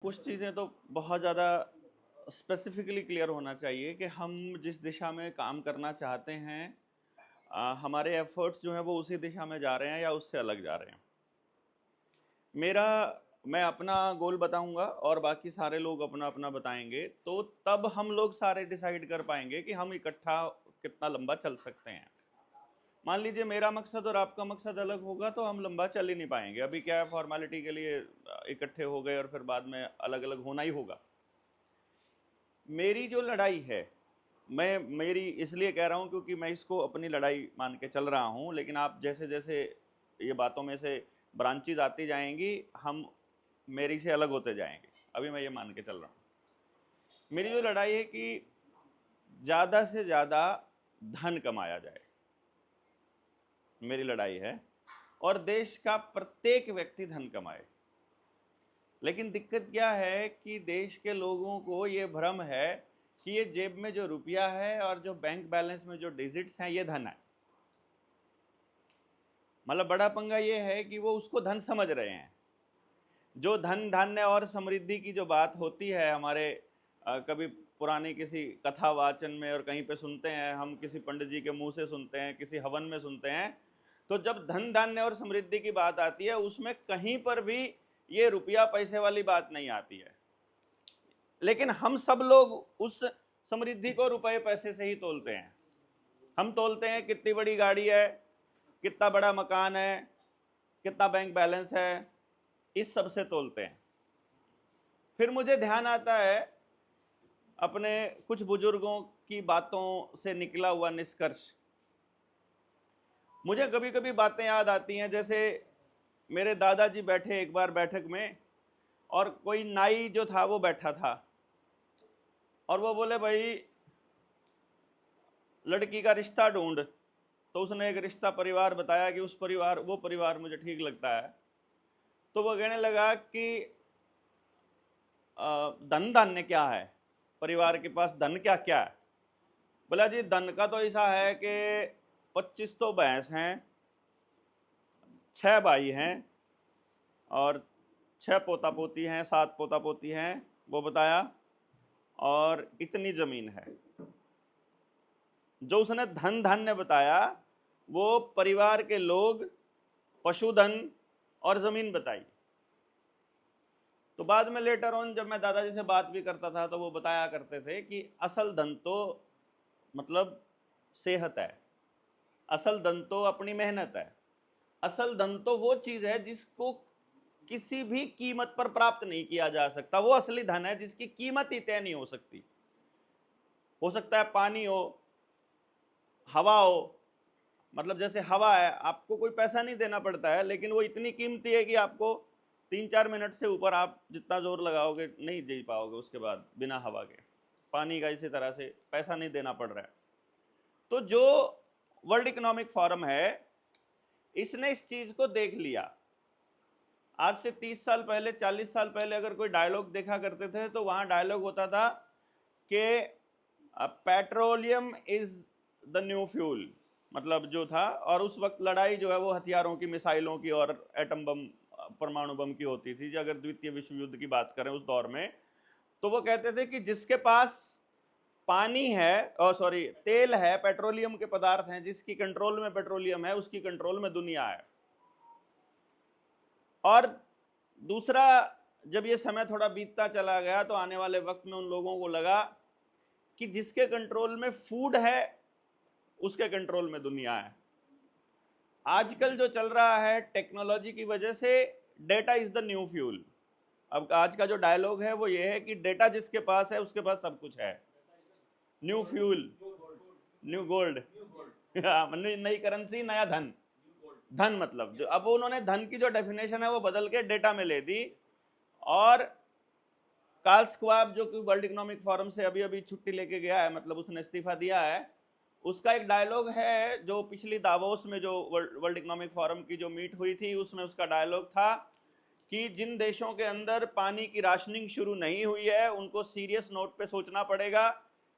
कुछ चीज़ें तो बहुत ज़्यादा स्पेसिफिकली क्लियर होना चाहिए कि हम जिस दिशा में काम करना चाहते हैं, हमारे एफर्ट्स जो हैं वो उसी दिशा में जा रहे हैं या उससे अलग जा रहे हैं। मेरा मैं अपना गोल बताऊंगा और बाकी सारे लोग अपना अपना बताएंगे, तो तब हम लोग सारे डिसाइड कर पाएंगे कि हम इकट्ठा कितना लंबा चल सकते हैं। मान लीजिए मेरा मकसद और आपका मकसद अलग होगा तो हम लंबा चल ही नहीं पाएंगे। अभी क्या है, फॉर्मेलिटी के लिए इकट्ठे हो गए और फिर बाद में अलग अलग होना ही होगा। मेरी जो लड़ाई है, मैं मेरी इसलिए कह रहा हूँ क्योंकि मैं इसको अपनी लड़ाई मान के चल रहा हूँ, लेकिन आप जैसे जैसे ये बातों में से ब्रांचेज आती जाएंगी, हम मेरी से अलग होते जाएंगे। अभी मैं ये मान के चल रहा हूँ, मेरी जो लड़ाई है कि ज़्यादा से ज़्यादा धन कमाया जाए, मेरी लड़ाई है। और देश का प्रत्येक व्यक्ति धन कमाए। लेकिन दिक्कत क्या है कि देश के लोगों को ये भ्रम है कि ये जेब में जो रुपया है और जो बैंक बैलेंस में जो डिजिट्स हैं ये धन है। मतलब बड़ा पंगा ये है कि वो उसको धन समझ रहे हैं। जो धन धान्य और समृद्धि की जो बात होती है हमारे कभी पुरानी किसी कथा वाचन में और कहीं पे सुनते हैं, हम किसी पंडित जी के मुंह से सुनते हैं, किसी हवन में सुनते हैं, तो जब धन धान्य और समृद्धि की बात आती है उसमें कहीं पर भी ये रुपया पैसे वाली बात नहीं आती है। लेकिन हम सब लोग उस समृद्धि को रुपए पैसे से ही तोलते हैं। हम तोलते हैं कितनी बड़ी गाड़ी है, कितना बड़ा मकान है, कितना बैंक बैलेंस है, इस सब से तोलते हैं। फिर मुझे ध्यान आता है अपने कुछ बुजुर्गों की बातों से निकला हुआ निष्कर्ष। मुझे कभी कभी बातें याद आती हैं, जैसे मेरे दादाजी बैठे एक बार बैठक में और कोई नाई जो था वो बैठा था और वो बोले, भाई लड़की का रिश्ता ढूंढ। तो उसने एक रिश्ता परिवार बताया कि वो परिवार मुझे ठीक लगता है। तो वो कहने लगा कि धन धान्य क्या है, परिवार के पास धन क्या क्या है। बोला जी धन का तो ऐसा है कि 25 तो भैंस हैं, 6 भाई हैं और 6 पोता पोती हैं, 7 पोता पोती हैं, वो बताया, और इतनी जमीन है। जो उसने धन धान्य बताया वो परिवार के लोग, पशुधन और जमीन बताई। तो बाद में लेटर ऑन जब मैं दादाजी से बात भी करता था तो वो बताया करते थे कि असल धन तो मतलब सेहत है, असल धन तो अपनी मेहनत है, असल धन तो वो चीज है जिसको किसी भी कीमत पर प्राप्त नहीं किया जा सकता। वो असली धन है जिसकी कीमत ही तय नहीं हो सकती। हो सकता है पानी हो, हवा हो। मतलब जैसे हवा है, आपको कोई पैसा नहीं देना पड़ता है, लेकिन वो इतनी कीमती है कि आपको 3-4 मिनट से ऊपर आप जितना जोर लगाओगे नहीं जी पाओगे उसके बाद बिना हवा के। पानी का इसी तरह से पैसा नहीं देना पड़ रहा है। तो जो वर्ल्ड इकोनॉमिक फोरम है इसने इस चीज को देख लिया। आज से 30 साल पहले, 40 साल पहले अगर कोई डायलॉग देखा करते थे तो वहां डायलॉग होता था कि petroleum is the new fuel, मतलब जो था। और उस वक्त लड़ाई जो है वो हथियारों की, मिसाइलों की और एटम बम, परमाणु बम की होती थी। अगर द्वितीय विश्व युद्ध की बात करें उस दौर में, तो वो कहते थे कि जिसके पास पानी है, और सॉरी तेल है, पेट्रोलियम के पदार्थ हैं, जिसकी कंट्रोल में पेट्रोलियम है उसकी कंट्रोल में दुनिया है। और दूसरा, जब ये समय थोड़ा बीतता चला गया तो आने वाले वक्त में उन लोगों को लगा कि जिसके कंट्रोल में फूड है उसके कंट्रोल में दुनिया है। आजकल जो चल रहा है टेक्नोलॉजी की वजह से, data is the new fuel. अब आज का जो डायलॉग है वो ये है कि डेटा जिसके पास है उसके पास सब कुछ है। न्यू फ्यूल, न्यू गोल्ड, नई करेंसी, नया धन। धन मतलब जो, अब उन्होंने धन की जो डेफिनेशन है वो बदल के डेटा में ले दी। और कार्ल श्वाब जो कि वर्ल्ड इकोनॉमिक फोरम से अभी अभी छुट्टी लेके गया है, मतलब उसने इस्तीफा दिया है, उसका एक डायलॉग है जो पिछली दावोस में जो वर्ल्ड इकोनॉमिक फोरम की जो मीट हुई थी उसमें उसका डायलॉग था कि जिन देशों के अंदर पानी की राशनिंग शुरू नहीं हुई है उनको सीरियस नोट पे सोचना पड़ेगा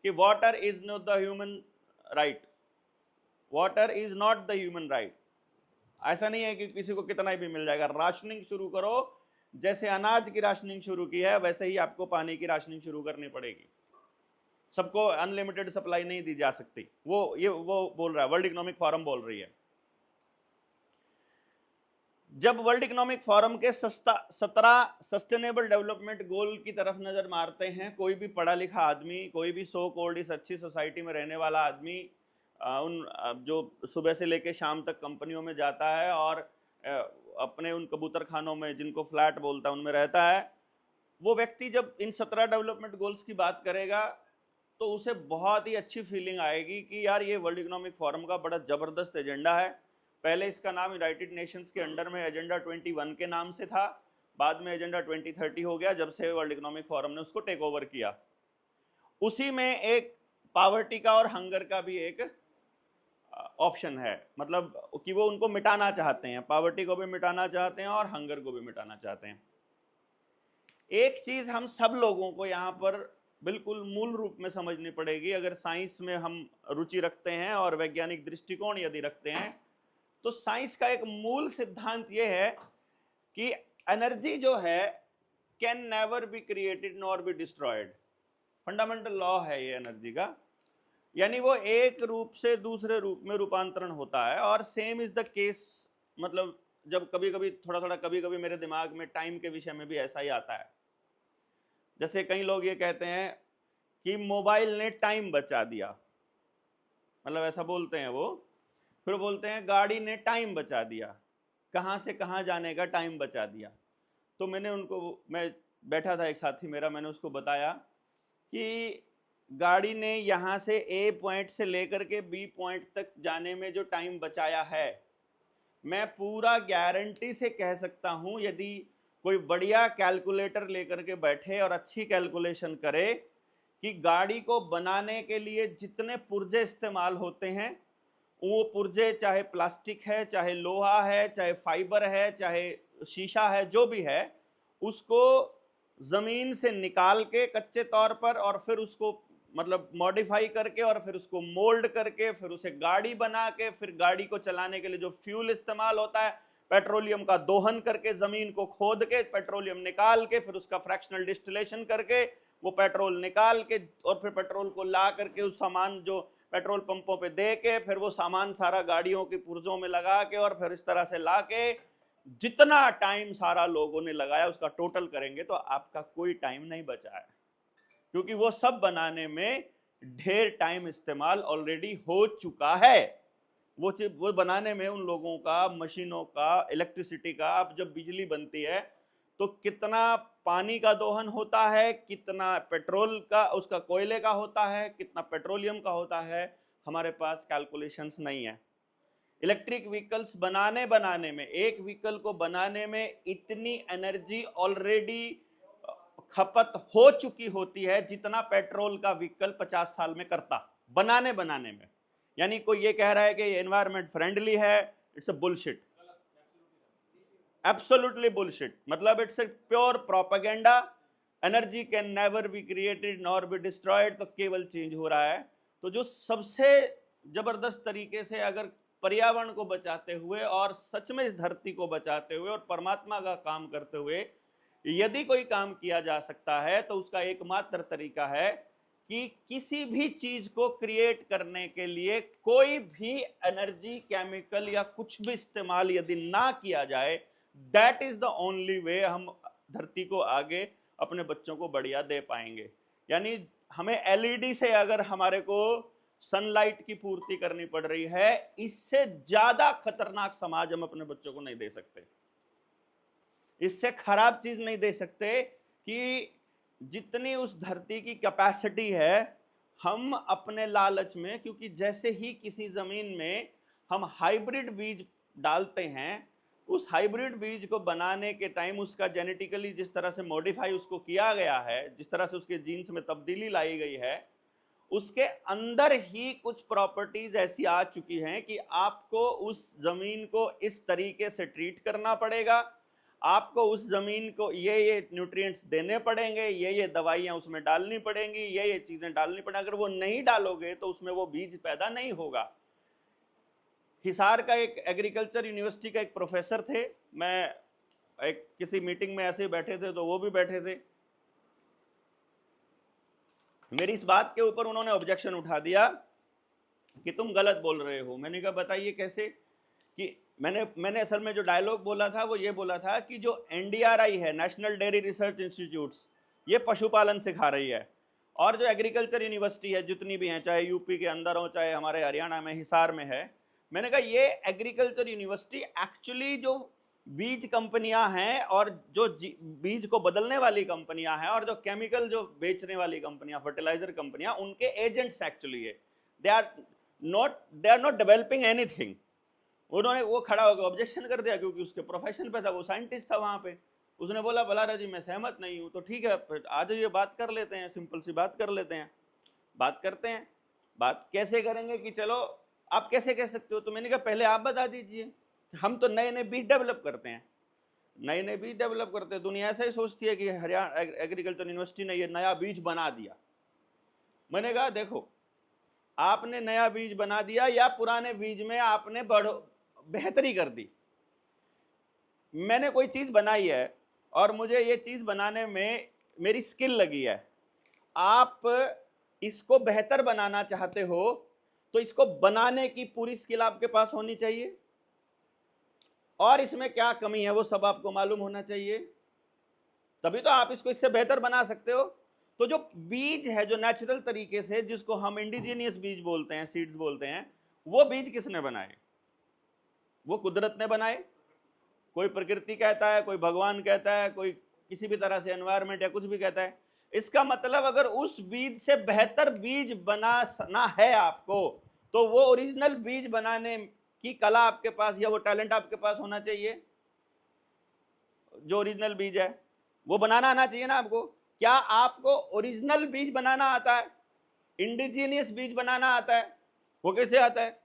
कि water is not the human right, water is not the human right. ऐसा नहीं है कि किसी को कितना ही भी मिल जाएगा, राशनिंग शुरू करो, जैसे अनाज की राशनिंग शुरू की है वैसे ही आपको पानी की राशनिंग शुरू करनी पड़ेगी। सबको अनलिमिटेड सप्लाई नहीं दी जा सकती। वो बोल रहा है, वर्ल्ड इकोनॉमिक फोरम बोल रही है। जब वर्ल्ड इकोनॉमिक फोरम के 17 सस्टेनेबल डेवलपमेंट गोल की तरफ नजर मारते हैं, कोई भी पढ़ा लिखा आदमी, कोई भी सो कॉल्ड इस अच्छी सोसाइटी में रहने वाला आदमी, जो सुबह से लेकर शाम तक कंपनियों में जाता है और अपने उन कबूतर खानों में, जिनको फ्लैट बोलता है, उनमें रहता है, वो व्यक्ति जब इन 17 डेवलपमेंट गोल्स की बात करेगा तो उसे बहुत ही अच्छी फीलिंग आएगी कि यार ये वर्ल्ड इकोनॉमिक फोरम का बड़ा जबरदस्त एजेंडा है। पहले इसका नाम यूनाइटेड नेशंस के अंडर में एजेंडा 21 के नाम से था, बाद में एजेंडा 2030 हो गया जब से वर्ल्ड इकोनॉमिक फोरम ने उसको टेक ओवर किया। उसी में एक पावर्टी का और हंगर का भी एक ऑप्शन है, मतलब कि वो उनको मिटाना चाहते हैं, पावर्टी को भी मिटाना चाहते हैं और हंगर को भी मिटाना चाहते हैं। एक चीज हम सब लोगों को यहाँ पर बिल्कुल मूल रूप में समझनी पड़ेगी, अगर साइंस में हम रुचि रखते हैं और वैज्ञानिक दृष्टिकोण यदि रखते हैं, तो साइंस का एक मूल सिद्धांत यह है कि एनर्जी जो है can never be created nor be destroyed. Fundamental law है ये एनर्जी का, यानी वो एक रूप से दूसरे रूप में रूपांतरण होता है। और सेम इज द केस, मतलब जब कभी कभी थोड़ा कभी कभी मेरे दिमाग में टाइम के विषय में भी ऐसा ही आता है। जैसे कई लोग ये कहते हैं कि मोबाइल ने टाइम बचा दिया, मतलब ऐसा बोलते हैं वो। फिर बोलते हैं गाड़ी ने टाइम बचा दिया, कहाँ से कहाँ जाने का टाइम बचा दिया। तो मैं बैठा था एक साथी मेरा, मैंने उसको बताया कि गाड़ी ने यहाँ से ए पॉइंट से लेकर के बी पॉइंट तक जाने में जो टाइम बचाया है, मैं पूरा गारंटी से कह सकता हूँ, यदि कोई बढ़िया कैलकुलेटर लेकर के बैठे और अच्छी कैलकुलेशन करे कि गाड़ी को बनाने के लिए जितने पुर्जे इस्तेमाल होते हैं, वो पुर्जे चाहे प्लास्टिक है, चाहे लोहा है, चाहे फाइबर है, चाहे शीशा है, जो भी है, उसको जमीन से निकाल के कच्चे तौर पर और फिर उसको मतलब मॉडिफाई करके और फिर उसको मोल्ड करके फिर उसे गाड़ी बना के, फिर गाड़ी को चलाने के लिए जो फ्यूल इस्तेमाल होता है, पेट्रोलियम का दोहन करके, जमीन को खोद के पेट्रोलियम निकाल के, फिर उसका फ्रैक्शनल डिस्टिलेशन करके वो पेट्रोल निकाल के और फिर पेट्रोल को ला करके उस सामान जो पेट्रोल पंपों पे दे के, फिर वो सामान सारा गाड़ियों के पुर्जों में लगा के और फिर इस तरह से ला के, जितना टाइम सारा लोगों ने लगाया उसका टोटल करेंगे तो आपका कोई टाइम नहीं बचा है, क्योंकि वो सब बनाने में ढेर टाइम इस्तेमाल ऑलरेडी हो चुका है। वो बनाने में उन लोगों का, मशीनों का, इलेक्ट्रिसिटी का, अब जब बिजली बनती है तो कितना पानी का दोहन होता है, कितना पेट्रोल का, उसका कोयले का होता है, कितना पेट्रोलियम का होता है, हमारे पास कैलकुलेशंस नहीं है। इलेक्ट्रिक व्हीकल्स बनाने में, एक व्हीकल को बनाने में इतनी एनर्जी ऑलरेडी खपत हो चुकी होती है जितना पेट्रोल का व्हीकल 50 साल में करता, बनाने में। यानी कोई ये कह रहा है कि ये एनवायरमेंट फ्रेंडली है, it's a bullshit, absolutely bullshit. मतलब it's a pure propaganda. Energy can never be created nor be destroyed, तो केवल चेंज हो रहा है। तो जो सबसे जबरदस्त तरीके से अगर पर्यावरण को बचाते हुए और सच में इस धरती को बचाते हुए और परमात्मा का काम करते हुए यदि कोई काम किया जा सकता है, तो उसका एकमात्र तरीका है कि किसी भी चीज को क्रिएट करने के लिए कोई भी एनर्जी, केमिकल या कुछ भी इस्तेमाल यदि ना किया जाए, that is the only way हम धरती को आगे अपने बच्चों को बढ़िया दे पाएंगे। यानी हमें एलईडी से अगर हमारे को सनलाइट की पूर्ति करनी पड़ रही है, इससे ज्यादा खतरनाक समाज हम अपने बच्चों को नहीं दे सकते, इससे खराब चीज नहीं दे सकते कि जितनी उस धरती की कैपेसिटी है, हम अपने लालच में, क्योंकि जैसे ही किसी जमीन में हम हाइब्रिड बीज डालते हैं, उस हाइब्रिड बीज को बनाने के टाइम उसका जेनेटिकली जिस तरह से मॉडिफाई उसको किया गया है, जिस तरह से उसके जीन्स में तब्दीली लाई गई है, उसके अंदर ही कुछ प्रॉपर्टीज ऐसी आ चुकी हैं कि आपको उस जमीन को इस तरीके से ट्रीट करना पड़ेगा, आपको उस जमीन को ये न्यूट्रिएंट्स देने पड़ेंगे, ये दवाइयां उसमें डालनी पड़ेंगी, ये चीजें डालनी पड़ेंगी। अगर वो नहीं डालोगे तो उसमें वो बीज पैदा नहीं होगा। हिसार का एक एग्रीकल्चर यूनिवर्सिटी का एक प्रोफेसर थे, मैं एक किसी मीटिंग में ऐसे ही बैठे थे तो वो भी बैठे थे। मेरी इस बात के ऊपर उन्होंने ऑब्जेक्शन उठा दिया कि तुम गलत बोल रहे हो। मैंने कहा बताइए कैसे? कि मैंने असल में जो डायलॉग बोला था वो ये बोला था कि जो NDRI है, नेशनल डेयरी रिसर्च इंस्टीट्यूट्स, ये पशुपालन सिखा रही है, और जो एग्रीकल्चर यूनिवर्सिटी है जितनी भी हैं, चाहे यूपी के अंदर हो चाहे हमारे हरियाणा में हिसार में है, मैंने कहा ये एग्रीकल्चर यूनिवर्सिटी एक्चुअली जो बीज कंपनियां हैं और जो बीज को बदलने वाली कंपनियां हैं और जो केमिकल जो बेचने वाली कंपनियां, फर्टिलाइजर कंपनियां, उनके एजेंट्स एक्चुअली है। They are not developing anything. उन्होंने वो खड़ा होकर ऑब्जेक्शन कर दिया क्योंकि उसके प्रोफेशन पे था, वो साइंटिस्ट था वहां पे। उसने बोला बलारा जी मैं सहमत नहीं हूं। तो ठीक है, आज ये बात कर लेते हैं, सिंपल सी बात कर लेते हैं। बात करते हैं। बात कैसे करेंगे कि चलो आप कैसे कह सकते हो? तो मैंने कहा पहले आप बता दीजिए। हम तो नए नए बीज डेवलप करते हैं, नए नए बीज डेवलप करते हैं। दुनिया ऐसा ही सोचती है कि हरियाणा एग्रीकल्चर यूनिवर्सिटी ने ये नया बीज बना दिया। मैंने कहा देखो, आपने नया बीज बना दिया या पुराने बीज में आपने बेहतरी कर दी। मैंने कोई चीज बनाई है और मुझे ये चीज बनाने में मेरी स्किल लगी है। आप इसको बेहतर बनाना चाहते हो तो इसको बनाने की पूरी स्किल आपके पास होनी चाहिए, और इसमें क्या कमी है वो सब आपको मालूम होना चाहिए, तभी तो आप इसको इससे बेहतर बना सकते हो। तो जो बीज है, जो नेचुरल तरीके से, जिसको हम इंडिजीनियस बीज बोलते हैं, सीड्स बोलते हैं, वो बीज किसने बनाए? वो कुदरत ने बनाए। कोई प्रकृति कहता है, कोई भगवान कहता है, कोई किसी भी तरह से एनवायरमेंट या कुछ भी कहता है। इसका मतलब अगर उस बीज से बेहतर बीज बनाना है आपको, तो वो ओरिजिनल बीज बनाने की कला आपके पास या वो टैलेंट आपके पास होना चाहिए। जो ओरिजिनल बीज है वो बनाना आना चाहिए ना आपको। क्या आपको ओरिजिनल बीज बनाना आता है? इंडिजीनियस बीज बनाना आता है? वो कैसे आता है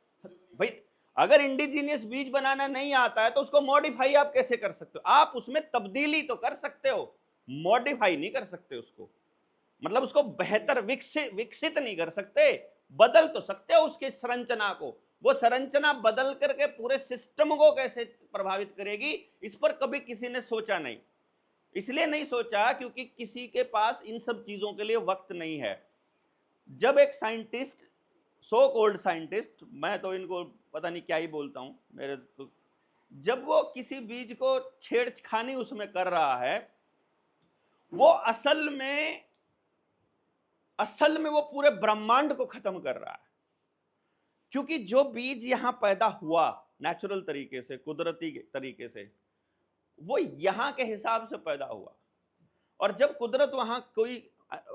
भाई? अगर इंडिजीनियस बीज बनाना नहीं आता है तो उसको मॉडिफाई आप कैसे कर सकते हो? आप उसमें तब्दीली तो कर सकते हो, मॉडिफाई नहीं कर सकते उसको। मतलब उसको बेहतर विकसित नहीं कर सकते, बदल तो सकते हो उसके संरचना को। वो संरचना बदल करके पूरे सिस्टम को कैसे प्रभावित करेगी, इस पर कभी किसी ने सोचा नहीं। इसलिए नहीं सोचा क्योंकि किसी के पास इन सब चीजों के लिए वक्त नहीं है। जब एक साइंटिस्ट, सो कॉल्ड साइंटिस्ट, मैं तो इनको पता नहीं क्या ही बोलता हूं, मेरे तो, जब वो किसी बीज को छेड़खानी उसमें कर रहा है, वो असल में वो पूरे ब्रह्मांड को खत्म कर रहा है। क्योंकि जो बीज यहां पैदा हुआ नेचुरल तरीके से, कुदरती तरीके से, वो यहां के हिसाब से पैदा हुआ। और जब कुदरत वहां कोई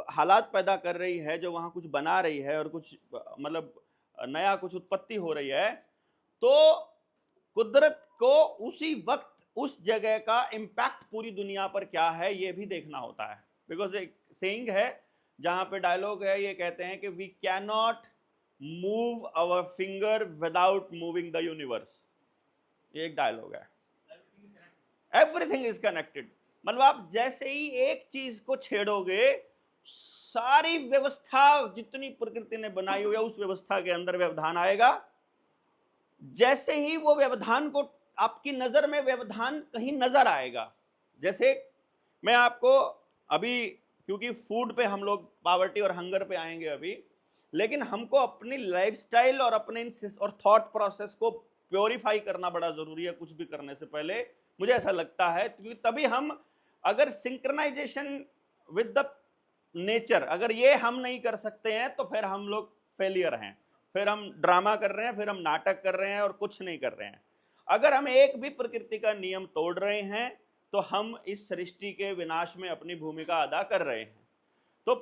हालात पैदा कर रही है, जो वहां कुछ बना रही है और कुछ मतलब नया कुछ उत्पत्ति हो रही है, तो कुदरत को उसी वक्त उस जगह का इंपैक्ट पूरी दुनिया पर क्या है ये भी देखना होता है। बिकॉज एक सेइंग है, जहां पे डायलॉग है, ये कहते हैं कि we can not move our finger without moving the universe. ये एक डायलॉग है। Everything is connected. मतलब आप जैसे ही एक चीज को छेड़ोगे, सारी व्यवस्था जितनी प्रकृति ने बनाई हुई है उस व्यवस्था के अंदर व्यवधान आएगा। जैसे ही वो व्यवधान को, आपकी नजर में व्यवधान कहीं नजर आएगा, जैसे मैं आपको अभी, क्योंकि फूड पे हम लोग पॉवर्टी और हंगर पे आएंगे अभी, लेकिन हमको अपनी लाइफस्टाइल और अपने और थॉट प्रोसेस को प्योरीफाई करना बड़ा जरूरी है कुछ भी करने से पहले, मुझे ऐसा लगता है। क्योंकि तभी हम, अगर सिंक्रोनाइजेशन विद द नेचर, अगर ये हम नहीं कर सकते हैं तो फिर हम लोग फेलियर हैं, फिर हम ड्रामा कर रहे हैं, फिर हम नाटक कर रहे हैं और कुछ नहीं कर रहे हैं। अगर हम एक भी प्रकृति का नियम तोड़ रहे हैं तो हम इस सृष्टि के विनाश में अपनी भूमिका अदा कर रहे हैं। तो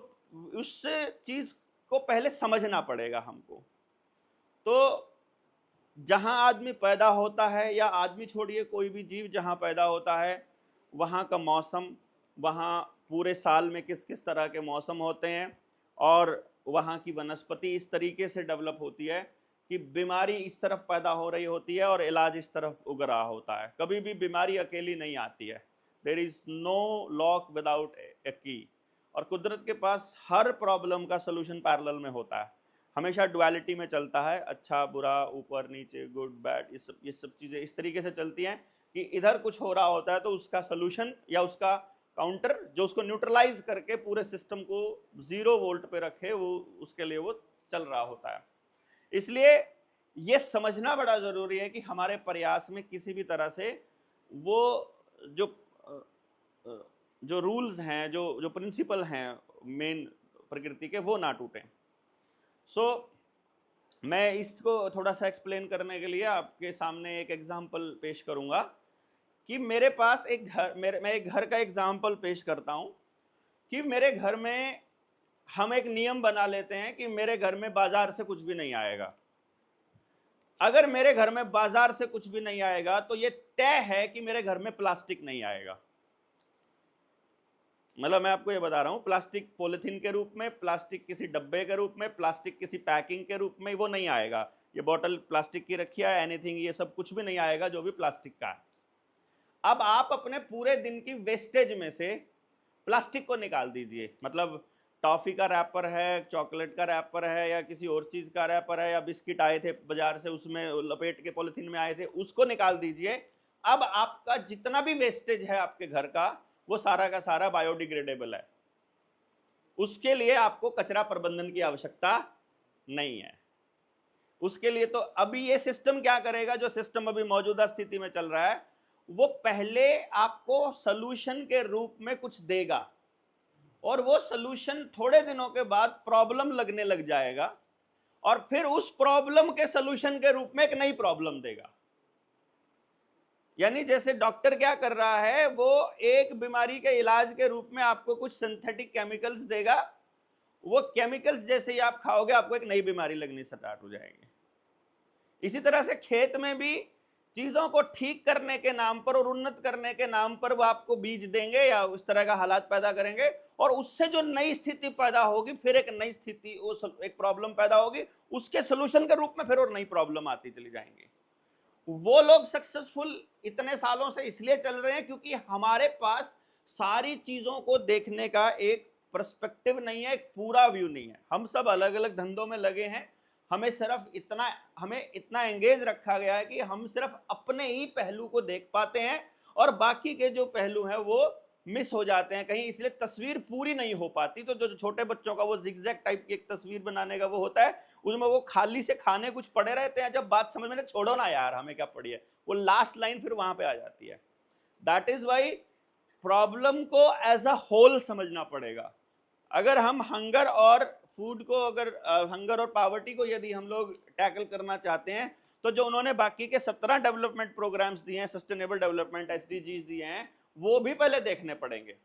उस चीज को पहले समझना पड़ेगा हमको। तो जहां आदमी पैदा होता है, या आदमी छोड़िए कोई भी जीव जहां पैदा होता है, वहां का मौसम, वहां पूरे साल में किस किस तरह के मौसम होते हैं, और वहां की वनस्पति इस तरीके से डेवलप होती है कि बीमारी इस तरफ पैदा हो रही होती है और इलाज इस तरफ उग रहा होता है। कभी भी बीमारी अकेली नहीं आती है। There is no lock without a key. और कुदरत के पास हर प्रॉब्लम का सोल्यूशन पैरेलल में होता है, हमेशा डुअलिटी में चलता है। अच्छा बुरा, ऊपर नीचे, गुड बैड, ये सब चीज़ें इस तरीके से चलती हैं कि इधर कुछ हो रहा होता है तो उसका सोल्यूशन या उसका काउंटर जो उसको न्यूट्रलाइज करके पूरे सिस्टम को 0 वोल्ट पे रखे, वो उसके लिए वो चल रहा होता है। इसलिए ये समझना बड़ा जरूरी है कि हमारे प्रयास में किसी भी तरह से वो जो रूल्स हैं, जो प्रिंसिपल हैं मेन प्रकृति के, वो ना टूटें। सो मैं इसको थोड़ा सा एक्सप्लेन करने के लिए आपके सामने एक एग्जांपल पेश करूंगा कि मेरे पास एक घर, मैं एक घर का एग्जांपल पेश करता हूं कि मेरे घर में हम एक नियम बना लेते हैं कि मेरे घर में बाजार से कुछ भी नहीं आएगा। अगर मेरे घर में बाजार से कुछ भी नहीं आएगा तो ये तय है कि मेरे घर में प्लास्टिक नहीं आएगा। मतलब मैं आपको ये बता रहा हूं, प्लास्टिक पॉलिथीन के रूप में, प्लास्टिक किसी डब्बे के रूप में, प्लास्टिक किसी पैकिंग के रूप में वो नहीं आएगा। ये बोतल प्लास्टिक की रखी है, एनीथिंग, ये सब कुछ भी नहीं आएगा जो भी प्लास्टिक का है। अब आप अपने पूरे दिन की वेस्टेज में से प्लास्टिक को निकाल दीजिए। मतलब टॉफी का रैपर है, चॉकलेट का रैपर है, या किसी और चीज का रैपर है, या बिस्किट आए थे बाजार से उसमें लपेट के पॉलिथीन में आए थे, उसको निकाल दीजिए। अब आपका जितना भी वेस्टेज है आपके घर का, वो सारा का सारा बायोडिग्रेडेबल है। उसके लिए आपको कचरा प्रबंधन की आवश्यकता नहीं है। उसके लिए तो अभी ये सिस्टम क्या करेगा, जो सिस्टम अभी मौजूदा स्थिति में चल रहा है, वो पहले आपको सॉल्यूशन के रूप में कुछ देगा और वो सॉल्यूशन थोड़े दिनों के बाद प्रॉब्लम लगने लग जाएगा और फिर उस प्रॉब्लम के सॉल्यूशन के रूप में एक नई प्रॉब्लम देगा। यानी जैसे डॉक्टर क्या कर रहा है, वो एक बीमारी के इलाज के रूप में आपको कुछ सिंथेटिक केमिकल्स देगा। वो केमिकल्स जैसे ही आप खाओगे आपको एक नई बीमारी लगनी स्टार्ट हो जाएगी। इसी तरह से खेत में भी चीजों को ठीक करने के नाम पर और उन्नत करने के नाम पर वो आपको बीज देंगे या उस तरह का हालात पैदा करेंगे और उससे जो नई स्थिति पैदा होगी, फिर एक नई स्थिति, एक प्रॉब्लम पैदा होगी, उसके सोल्यूशन के रूप में फिर और नई प्रॉब्लम आती चली जाएंगी। वो लोग सक्सेसफुल इतने सालों से इसलिए चल रहे हैं क्योंकि हमारे पास सारी चीजों को देखने का एक पर्सपेक्टिव नहीं है, एक पूरा व्यू नहीं है। हम सब अलग अलग धंधों में लगे हैं, हमें इतना एंगेज रखा गया है कि हम सिर्फ अपने ही पहलू को देख पाते हैं और बाकी के जो पहलू हैं वो मिस हो जाते हैं कहीं, इसलिए तस्वीर पूरी नहीं हो पाती। तो जो छोटे बच्चों का वो जिगजैग टाइप की एक तस्वीर बनाने का वो होता है, उसमें वो खाली से खाने कुछ पड़े रहते हैं, जब बात समझ में, छोड़ो ना यार हमें क्या पड़ी है, वो लास्ट लाइन फिर वहां पे आ जाती है। दैट इज वाई प्रॉब्लम को एज अ होल समझना पड़ेगा। अगर हम हंगर और फूड को, अगर हंगर और पॉवर्टी को यदि हम लोग टैकल करना चाहते हैं, तो जो उन्होंने बाकी के 17 डेवलपमेंट प्रोग्राम्स दिए हैं, सस्टेनेबल डेवलपमेंट SDGs दिए हैं, वो भी पहले देखने पड़ेंगे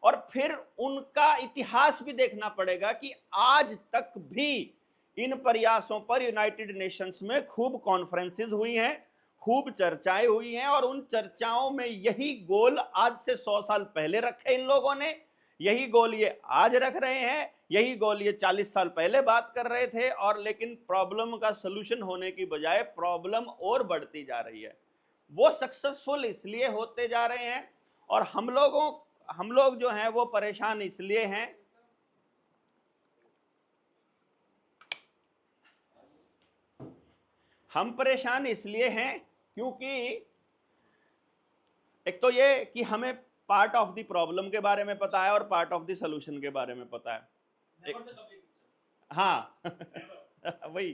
और फिर उनका इतिहास भी देखना पड़ेगा कि आज तक भी इन प्रयासों पर यूनाइटेड नेशंस में खूब कॉन्फ्रेंसेस हुई हैं, खूब चर्चाएं हुई हैं और उन चर्चाओं में यही गोल आज से 100 साल पहले रखे इन लोगों ने, यही गोल ये आज रख रहे हैं, यही गोल ये 40 साल पहले बात कर रहे थे। और लेकिन प्रॉब्लम का सलूशन होने की बजाय प्रॉब्लम और बढ़ती जा रही है। वो सक्सेसफुल इसलिए होते जा रहे हैं और हम लोग जो हैं वो परेशान इसलिए हैं। हम परेशान इसलिए हैं क्योंकि एक तो ये कि हमें पार्ट ऑफ द प्रॉब्लम के बारे में पता है और पार्ट ऑफ द सॉल्यूशन के बारे में पता है। हाँ वही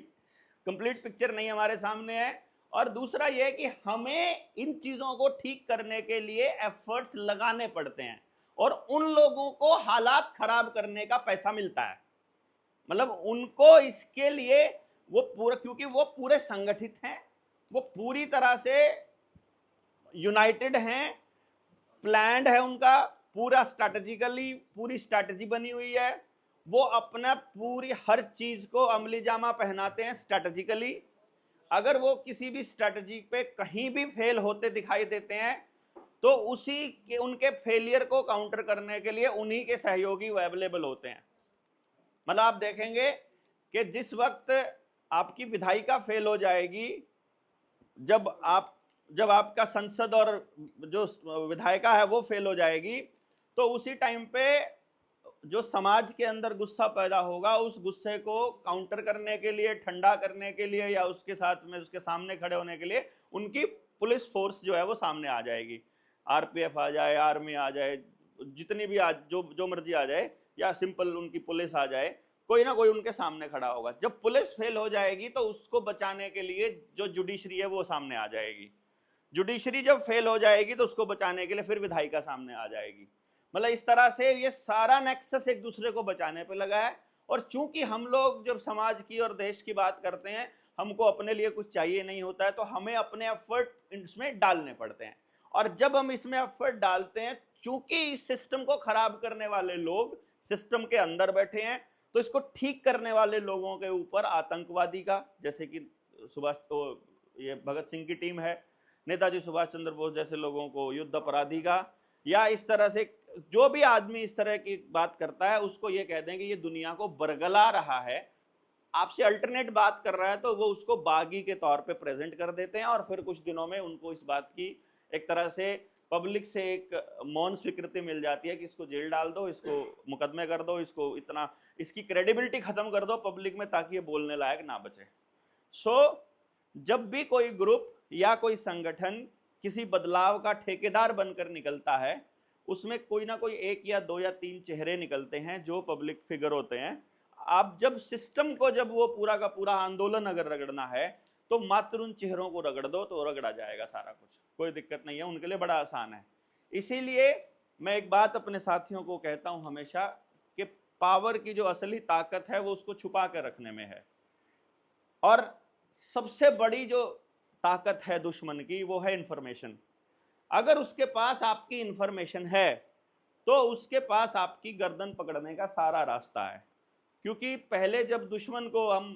कंप्लीट पिक्चर नहीं हमारे सामने है। और दूसरा यह कि हमें इन चीजों को ठीक करने के लिए एफर्ट्स लगाने पड़ते हैं और उन लोगों को हालात खराब करने का पैसा मिलता है। मतलब उनको इसके लिए वो पूरा, क्योंकि वो पूरे संगठित हैं, वो पूरी तरह से यूनाइटेड हैं, प्लान्ड है उनका पूरा, स्ट्रैटेजिकली पूरी स्ट्रैटेजी बनी हुई है। वो अपना पूरी हर चीज को अमली जामा पहनाते हैं स्ट्रैटेजिकली। अगर वो किसी भी स्ट्रैटेजी पे कहीं भी फेल होते दिखाई देते हैं तो उसी के, उनके फेलियर को काउंटर करने के लिए उन्हीं के सहयोगी अवेलेबल होते हैं। मतलब आप देखेंगे कि जिस वक्त आपकी विधायिका फेल हो जाएगी, जब आपका संसद और जो विधायिका है वो फेल हो जाएगी, तो उसी टाइम पे जो समाज के अंदर गुस्सा पैदा होगा, उस गुस्से को काउंटर करने के लिए, ठंडा करने के लिए या उसके साथ में उसके सामने खड़े होने के लिए उनकी पुलिस फोर्स जो है वो सामने आ जाएगी, आरपीएफ आ जाए, आर्मी आ जाए, जितनी भी जो मर्जी आ जाए, या सिंपल उनकी पुलिस आ जाए, कोई ना कोई उनके सामने खड़ा होगा। जब पुलिस फेल हो जाएगी तो उसको बचाने के लिए जो जुडिशरी है वो सामने आ जाएगी। जुडिशरी जब फेल हो जाएगी तो उसको बचाने के लिए फिर विधायिका सामने आ जाएगी। मतलब इस तरह से ये सारा नेक्सस एक दूसरे को बचाने पे लगा है। और चूंकि हम लोग जब समाज की और देश की बात करते हैं, हमको अपने लिए कुछ चाहिए नहीं होता है, तो हमें अपने एफर्ट इसमें डालने पड़ते हैं। और जब हम इसमें एफर्ट डालते हैं, चूंकि इस सिस्टम को खराब करने वाले लोग सिस्टम के अंदर बैठे हैं, तो इसको ठीक करने वाले लोगों के ऊपर आतंकवादी का, जैसे कि सुभाष, तो ये भगत सिंह की टीम है, नेताजी सुभाष चंद्र बोस जैसे लोगों को युद्ध अपराधी का, या इस तरह से जो भी आदमी इस तरह की बात करता है उसको ये कह दें कि ये दुनिया को बरगला रहा है, आपसे अल्टरनेट बात कर रहा है, तो वो उसको बागी के तौर पे प्रेजेंट कर देते हैं। और फिर कुछ दिनों में उनको इस बात की एक तरह से पब्लिक से एक मौन स्वीकृति मिल जाती है कि इसको जेल डाल दो, इसको मुकदमे कर दो, इसको इतना, इसकी क्रेडिबिलिटी खत्म कर दो पब्लिक में, ताकि ये बोलने लायक ना बचे। जब भी कोई ग्रुप या कोई संगठन किसी बदलाव का ठेकेदार बनकर निकलता है, उसमें कोई ना कोई एक या दो या तीन चेहरे निकलते हैं जो पब्लिक फिगर होते हैं। आप जब सिस्टम को, जब वो पूरा का पूरा आंदोलन अगर रगड़ना है, तो मात्र उन चेहरों को रगड़ दो तो रगड़ा जाएगा सारा कुछ, कोई दिक्कत नहीं है, उनके लिए बड़ा आसान है। इसीलिए मैं एक बात अपने साथियों को कहता हूं हमेशा कि पावर की जो असली ताकत है वो उसको छुपा कर रखने में है। और सबसे बड़ी जो ताकत है दुश्मन की वो है इंफॉर्मेशन। अगर उसके पास आपकी इंफॉर्मेशन है तो उसके पास आपकी गर्दन पकड़ने का सारा रास्ता है। क्योंकि पहले जब दुश्मन को हम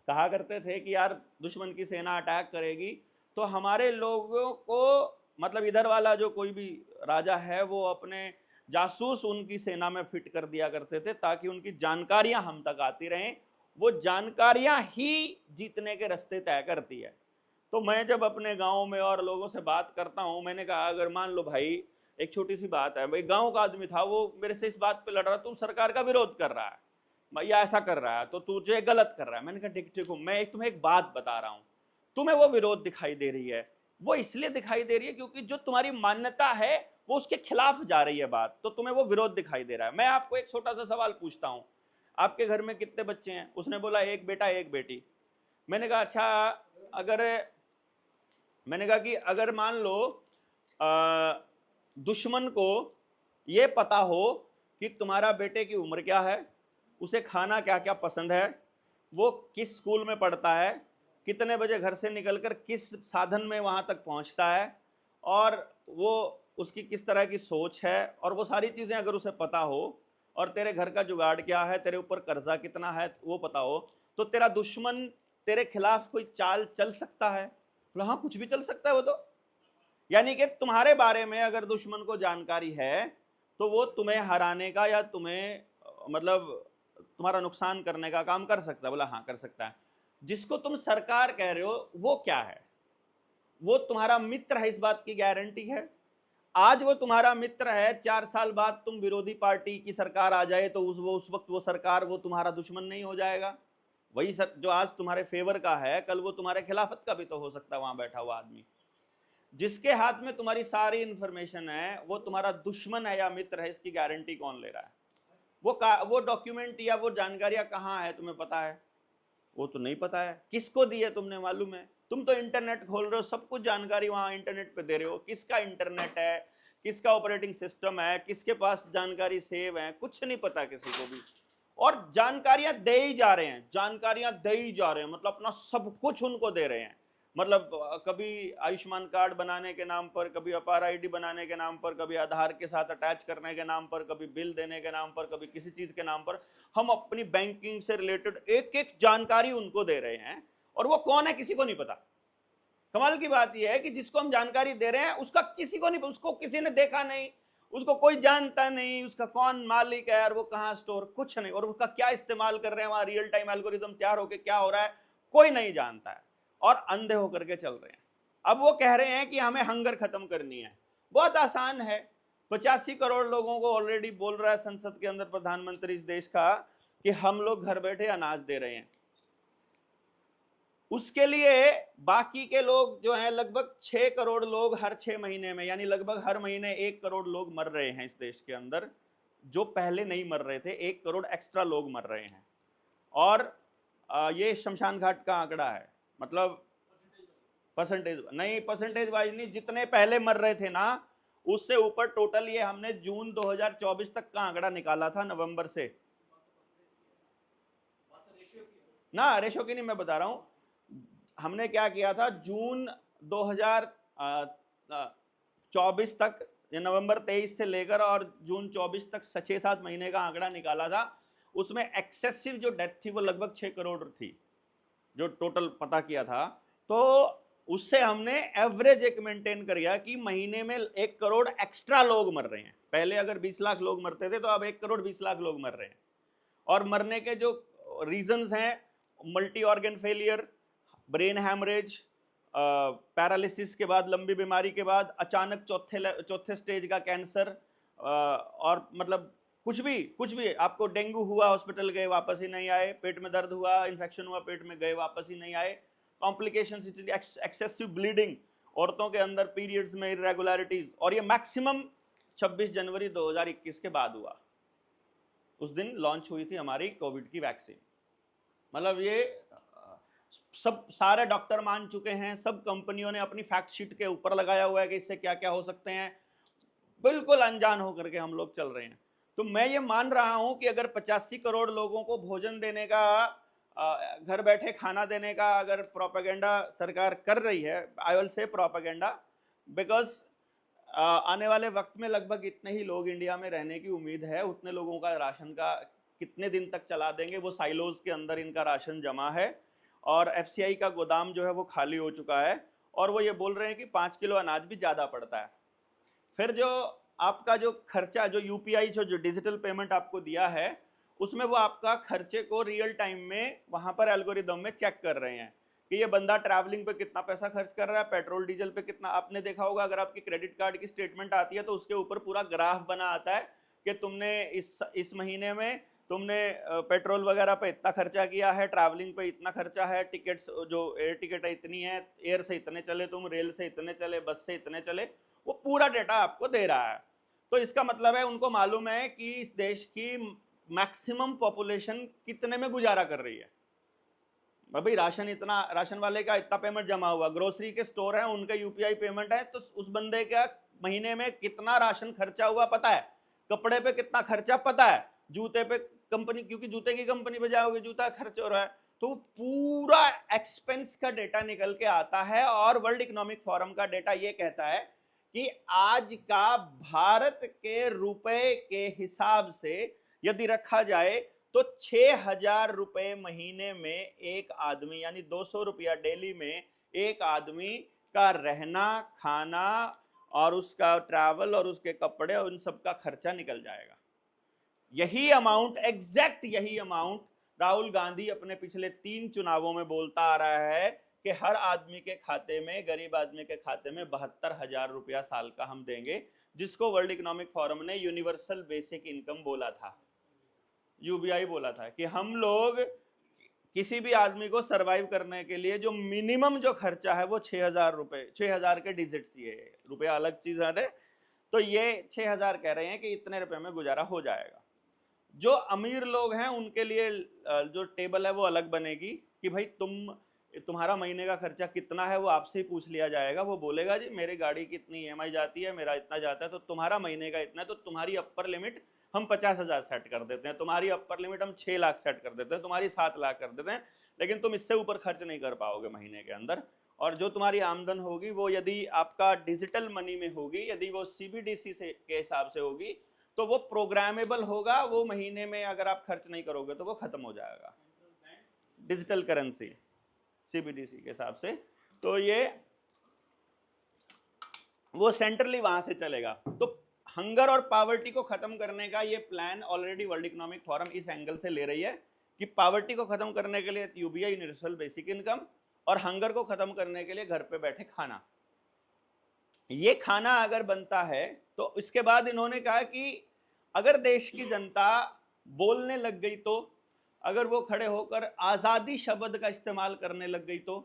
कहा करते थे कि यार दुश्मन की सेना अटैक करेगी, तो हमारे लोगों को, मतलब इधर वाला जो कोई भी राजा है, वो अपने जासूस उनकी सेना में फिट कर दिया करते थे ताकि उनकी जानकारियां हम तक आती रहें। वो जानकारियां ही जीतने के रास्ते तय करती है। तो मैं जब अपने गांव में और लोगों से बात करता हूं, मैंने कहा अगर मान लो भाई एक छोटी सी बात है, भाई गांव का आदमी था, वो मेरे से इस बात पे लड़ रहा, तुम सरकार का विरोध कर रहा है या ऐसा कर रहा है तो तुझे गलत कर रहा है। मैंने कहा ठीक ठीक हूं, मैं तुम्हें एक बात बता रहा हूं, तुम्हें वो विरोध दिखाई दे रही है, वो इसलिए दिखाई दे रही है क्योंकि जो तुम्हारी मान्यता है वो उसके खिलाफ जा रही है बात, तो तुम्हें वो विरोध दिखाई दे रहा है। मैं आपको एक छोटा सा सवाल पूछता हूं, आपके घर में कितने बच्चे हैं? उसने बोला एक बेटा एक बेटी। मैंने कहा अच्छा, अगर, मैंने कहा कि अगर मान लो दुश्मन को ये पता हो कि तुम्हारा बेटे की उम्र क्या है, उसे खाना क्या क्या पसंद है, वो किस स्कूल में पढ़ता है, कितने बजे घर से निकलकर किस साधन में वहां तक पहुंचता है, और वो उसकी किस तरह की सोच है, और वो सारी चीजें अगर उसे पता हो, और तेरे घर का जुगाड़ क्या है, तेरे ऊपर कर्जा कितना है वो पता हो, तो तेरा दुश्मन तेरे खिलाफ कोई चाल चल सकता है? बोला हाँ, कुछ भी चल सकता है वो तो। यानी कि तुम्हारे बारे में अगर दुश्मन को जानकारी है तो वो तुम्हें हराने का या तुम्हें, मतलब तुम्हारा नुकसान करने का काम कर सकता है। बोला हाँ कर सकता है। जिसको तुम सरकार कह रहे हो वो क्या है? वो तुम्हारा मित्र है, इस बात की गारंटी है। आज वो तुम्हारा मित्र है, 4 साल बाद तुम विरोधी पार्टी की सरकार आ जाए तो उस वक्त वो सरकार, वो तुम्हारा दुश्मन नहीं हो जाएगा? वही सर जो आज तुम्हारे फेवर का है, कल वो तुम्हारे खिलाफत का भी तो हो सकता है वहां बैठा हुआ आदमी। जिसके हाथ में तुम्हारी सारी इंफॉर्मेशन है वो तुम्हारा दुश्मन है या मित्र है, इसकी गारंटी कौन ले रहा है? वो डॉक्यूमेंट या वो जानकारियां कहाँ है तुम्हें पता है? वो तो नहीं पता है। किसको दी है तुमने मालूम है? तुम तो इंटरनेट खोल रहे हो, सब कुछ जानकारी वहां इंटरनेट पे दे रहे हो। किसका इंटरनेट है, किसका ऑपरेटिंग सिस्टम है, किसके पास जानकारी सेव है, कुछ नहीं पता किसी को भी। और जानकारियां दे ही जा रहे हैं, जानकारियां दे ही जा रहे हैं, मतलब अपना सब कुछ उनको दे रहे हैं। मतलब कभी आयुष्मान कार्ड बनाने के नाम पर, कभी अपार आईडी बनाने के नाम पर, कभी आधार के साथ अटैच करने के नाम पर, कभी बिल देने के नाम पर, कभी किसी चीज के नाम पर हम अपनी बैंकिंग से रिलेटेड एक एक जानकारी उनको दे रहे हैं। और वो कौन है किसी को नहीं पता। कमाल की बात यह है कि जिसको हम जानकारी दे रहे हैं उसका किसी को नहीं, उसको किसी ने देखा नहीं, उसको कोई जानता नहीं, उसका कौन मालिक है और वो कहाँ स्टोर, कुछ नहीं, और उसका क्या इस्तेमाल कर रहे हैं, वहां रियल टाइम एल्गोरिथम तैयार होकर क्या हो रहा है कोई नहीं जानता है, और अंधे होकर के चल रहे हैं। अब वो कह रहे हैं कि हमें हंगर खत्म करनी है। बहुत आसान है, 85 करोड़ लोगों को ऑलरेडी बोल रहा है संसद के अंदर प्रधानमंत्री इस देश का कि हम लोग घर बैठे अनाज दे रहे हैं। उसके लिए बाकी के लोग जो हैं लगभग 6 करोड़ लोग हर 6 महीने में, यानी लगभग हर महीने 1 करोड़ लोग मर रहे हैं इस देश के अंदर, जो पहले नहीं मर रहे थे। 1 करोड़ एक्स्ट्रा लोग मर रहे हैं। और ये शमशान घाट का आंकड़ा है, मतलब परसेंटेज नहीं, परसेंटेज वाइज नहीं, जितने पहले मर रहे थे ना उससे ऊपर टोटल। ये हमने जून 2024 तक का आंकड़ा निकाला था, नवंबर से ना, रेशो की नहीं मैं बता रहा हूं। हमने क्या किया था, जून 2024 तक या नवंबर 23 से लेकर और जून 24 तक 6-7 महीने का आंकड़ा निकाला था। उसमें एक्सेसिव जो डेथ थी वो लगभग 6 करोड़ थी, जो टोटल पता किया था। तो उससे हमने एवरेज एक मेंटेन कर गया कि महीने में 1 करोड़ एक्स्ट्रा लोग मर रहे हैं। पहले अगर 20 लाख लोग मरते थे तो अब 1 करोड़ 20 लाख लोग मर रहे हैं। और मरने के जो रीजंस हैं, multi organ failure, brain haemorrhage, paralysis के बाद, लंबी बीमारी के बाद अचानक चौथे स्टेज का कैंसर, और मतलब कुछ भी आपको डेंगू हुआ, हॉस्पिटल गए वापस ही नहीं आए, पेट में दर्द हुआ, इन्फेक्शन हुआ पेट में, गए वापस ही नहीं आए, कॉम्प्लिकेशंस, एक्सेसिव ब्लीडिंग, औरतों के अंदर पीरियड्स में इरेगुलरिटीज। और ये मैक्सिमम 26 जनवरी 2021 के बाद हुआ। उस दिन लॉन्च हुई थी हमारी कोविड की वैक्सीन। मतलब ये सब सारे डॉक्टर मान चुके हैं, सब कंपनियों ने अपनी फैक्ट शीट के ऊपर लगाया हुआ है कि इससे क्या क्या हो सकते हैं। बिल्कुल अनजान होकर के हम लोग चल रहे हैं। तो मैं ये मान रहा हूं कि अगर 85 करोड़ लोगों को भोजन देने का, घर बैठे खाना देने का अगर प्रोपेगेंडा सरकार कर रही है, I will say propaganda, because आने वाले वक्त में लगभग इतने ही लोग इंडिया में रहने की उम्मीद है। उतने लोगों का राशन का कितने दिन तक चला देंगे, वो साइलोज के अंदर इनका राशन जमा है और एफसीआई का गोदाम जो है वो खाली हो चुका है। और वो ये बोल रहे हैं कि 5 किलो अनाज भी ज़्यादा पड़ता है। फिर जो आपका जो खर्चा, जो यूपीआई जो डिजिटल पेमेंट आपको दिया है, उसमें वो आपका खर्चे को रियल टाइम में वहाँ पर एल्गोरिदम में चेक कर रहे हैं कि ये बंदा ट्रैवलिंग पे कितना पैसा खर्च कर रहा है, पेट्रोल डीजल पे कितना। आपने देखा होगा अगर आपकी क्रेडिट कार्ड की स्टेटमेंट आती है तो उसके ऊपर पूरा ग्राफ बना आता है कि तुमने इस महीने में तुमने पेट्रोल वगैरह पे इतना खर्चा किया है, ट्रैवलिंग पे इतना खर्चा है, टिकट्स जो एयर टिकट है इतनी है, एयर से इतने चले तुम, रेल से इतने चले, बस से इतने चले, वो पूरा डेटा आपको दे रहा है। तो इसका मतलब है उनको मालूम है कि इस देश की मैक्सिमम पॉपुलेशन कितने में गुजारा कर रही है। भाई राशन इतना, राशन वाले का इतना पेमेंट जमा हुआ, ग्रोसरी के स्टोर है उनका यूपीआई पेमेंट है, तो उस बंदे का महीने में कितना राशन खर्चा हुआ पता है, कपड़े पे कितना खर्चा पता है, जूते पे कंपनी, क्योंकि जूते की कंपनी पे जाओगे जूता खर्च हो रहा है, तो पूरा एक्सपेंस का डेटा निकल के आता है। और वर्ल्ड इकोनॉमिक फोरम का डेटा ये कहता है कि आज का भारत के रुपए के हिसाब से यदि रखा जाए तो 6,000 रुपए महीने में एक आदमी, यानी 200 रुपया डेली में एक आदमी का रहना, खाना और उसका ट्रैवल और उसके कपड़े और उन सब का खर्चा निकल जाएगा। यही अमाउंट, एग्जैक्ट यही अमाउंट राहुल गांधी अपने पिछले 3 चुनावों में बोलता आ रहा है कि हर आदमी के खाते में, गरीब आदमी के खाते में 72,000 रुपया साल का हम देंगे, जिसको वर्ल्ड इकोनॉमिक फोरम ने यूनिवर्सल बेसिक इनकम बोला था, यूबीआई बोला था, कि हम लोग किसी भी आदमी को सरवाइव करने के लिए जो मिनिमम जो खर्चा है वो 6,000 रुपए, 6,000 के डिजिट्स, ये रुपया अलग चीज है, तो ये 6,000 कह रहे हैं कि इतने रुपए में गुजारा हो जाएगा। जो अमीर लोग हैं उनके लिए जो टेबल है वो अलग बनेगी कि भाई तुम्हारा महीने का खर्चा कितना है, वो आपसे ही पूछ लिया जाएगा। वो बोलेगा जी मेरी गाड़ी की इतनी ईएमआई जाती है, मेरा इतना जाता है, तो तुम्हारा महीने का इतना है, तो तुम्हारी अपर लिमिट हम 50,000 सेट कर देते हैं, तुम्हारी अपर लिमिट हम 6 लाख सेट कर देते हैं, तुम्हारी 7 लाख कर देते हैं, लेकिन तुम इससे ऊपर खर्च नहीं कर पाओगे महीने के अंदर। और जो तुम्हारी आमदन होगी वो यदि आपका डिजिटल मनी में होगी, यदि वो सीबीडीसी से के हिसाब से होगी, तो वो प्रोग्रामेबल होगा, वो महीने में अगर आप खर्च नहीं करोगे तो वो खत्म हो जाएगा। डिजिटल करेंसी सीबीडीसी के हिसाब से, तो ये वो सेंट्रली वहां से चलेगा। तो हंगर और पावर्टी को खत्म करने का ये plan already world economic forum इस एंगल से ले रही है कि पावर्टी को खत्म करने के लिए यूबीआई, यूनिवर्सल बेसिक इनकम, और हंगर को खत्म करने के लिए घर पे बैठे खाना। ये खाना अगर बनता है तो इसके बाद इन्होंने कहा कि अगर देश की जनता बोलने लग गई तो अगर वो खड़े होकर आज़ादी शब्द का इस्तेमाल करने लग गई तो,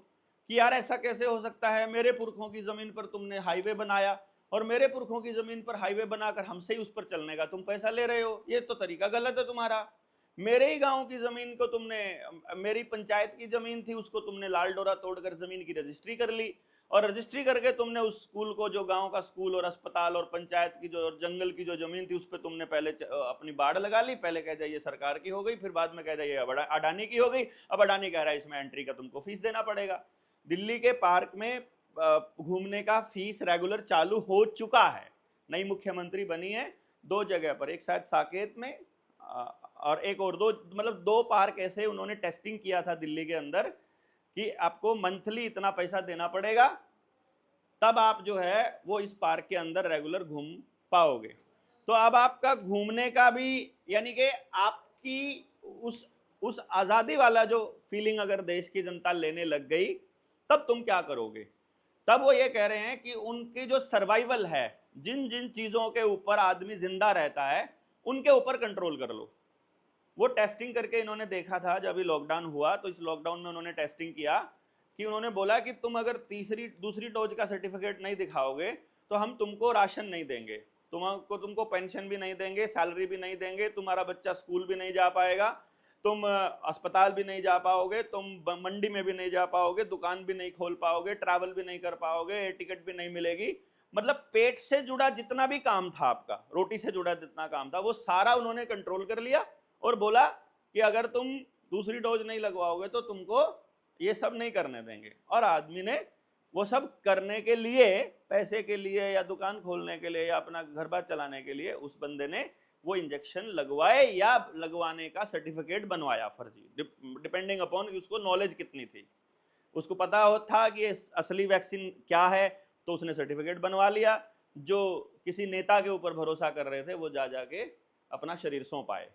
कि यार ऐसा कैसे हो सकता है, मेरे पुरखों की ज़मीन पर तुमने हाईवे बनाया और मेरे पुरखों की ज़मीन पर हाईवे बनाकर हमसे ही उस पर चलने का तुम पैसा ले रहे हो, ये तो तरीका गलत है तुम्हारा। मेरे ही गांव की ज़मीन को तुमने, मेरी पंचायत की ज़मीन थी उसको तुमने लाल डोरा तोड़कर ज़मीन की रजिस्ट्री कर ली, और रजिस्ट्री करके तुमने उस स्कूल को, जो गांव का स्कूल और अस्पताल और पंचायत की जो जंगल की जो जमीन थी उस पर तुमने पहले अपनी बाड़ लगा ली। पहले कह दिया ये सरकार की हो गई, फिर बाद में कह दिया ये अडानी की हो गई। अब अडानी कह रहा है इसमें एंट्री का तुमको फीस देना पड़ेगा। दिल्ली के पार्क में घूमने का फीस रेगुलर चालू हो चुका है। नई मुख्यमंत्री बनी है 2 जगह पर, एक शायद साकेत में और एक और 2, मतलब 2 पार्क ऐसे उन्होंने टेस्टिंग किया था दिल्ली के अंदर कि आपको मंथली इतना पैसा देना पड़ेगा, तब आप जो है वो इस पार्क के अंदर रेगुलर घूम पाओगे। तो अब आपका घूमने का भी, यानी कि आपकी उस आज़ादी वाला जो फीलिंग अगर देश की जनता लेने लग गई, तब तुम क्या करोगे? तब वो ये कह रहे हैं कि उनकी जो सर्वाइवल है, जिन जिन चीज़ों के ऊपर आदमी जिंदा रहता है उनके ऊपर कंट्रोल कर लो। वो टेस्टिंग करके इन्होंने देखा था, जब अभी लॉकडाउन हुआ तो इस लॉकडाउन में उन्होंने टेस्टिंग किया कि उन्होंने बोला कि तुम अगर दूसरी डोज का सर्टिफिकेट नहीं दिखाओगे तो हम तुमको राशन नहीं देंगे, तुमको पेंशन भी नहीं देंगे, सैलरी भी नहीं देंगे, तुम्हारा बच्चा स्कूल भी नहीं जा पाएगा, तुम अस्पताल भी नहीं जा पाओगे, तुम मंडी में भी नहीं जा पाओगे, दुकान भी नहीं खोल पाओगे, ट्रैवल भी नहीं कर पाओगे, एयर टिकट भी नहीं मिलेगी। मतलब पेट से जुड़ा जितना भी काम था आपका, रोटी से जुड़ा जितना काम था, वो सारा उन्होंने कंट्रोल कर लिया और बोला कि अगर तुम दूसरी डोज नहीं लगवाओगे तो तुमको ये सब नहीं करने देंगे। और आदमी ने वो सब करने के लिए, पैसे के लिए या दुकान खोलने के लिए या अपना घर बार चलाने के लिए, उस बंदे ने वो इंजेक्शन लगवाए या लगवाने का सर्टिफिकेट बनवाया फर्जी, डिपेंडिंग अपॉन उसको नॉलेज कितनी थी। उसको पता था कि असली वैक्सीन क्या है तो उसने सर्टिफिकेट बनवा लिया। जो किसी नेता के ऊपर भरोसा कर रहे थे वो जा जाके अपना शरीर सौंप आए।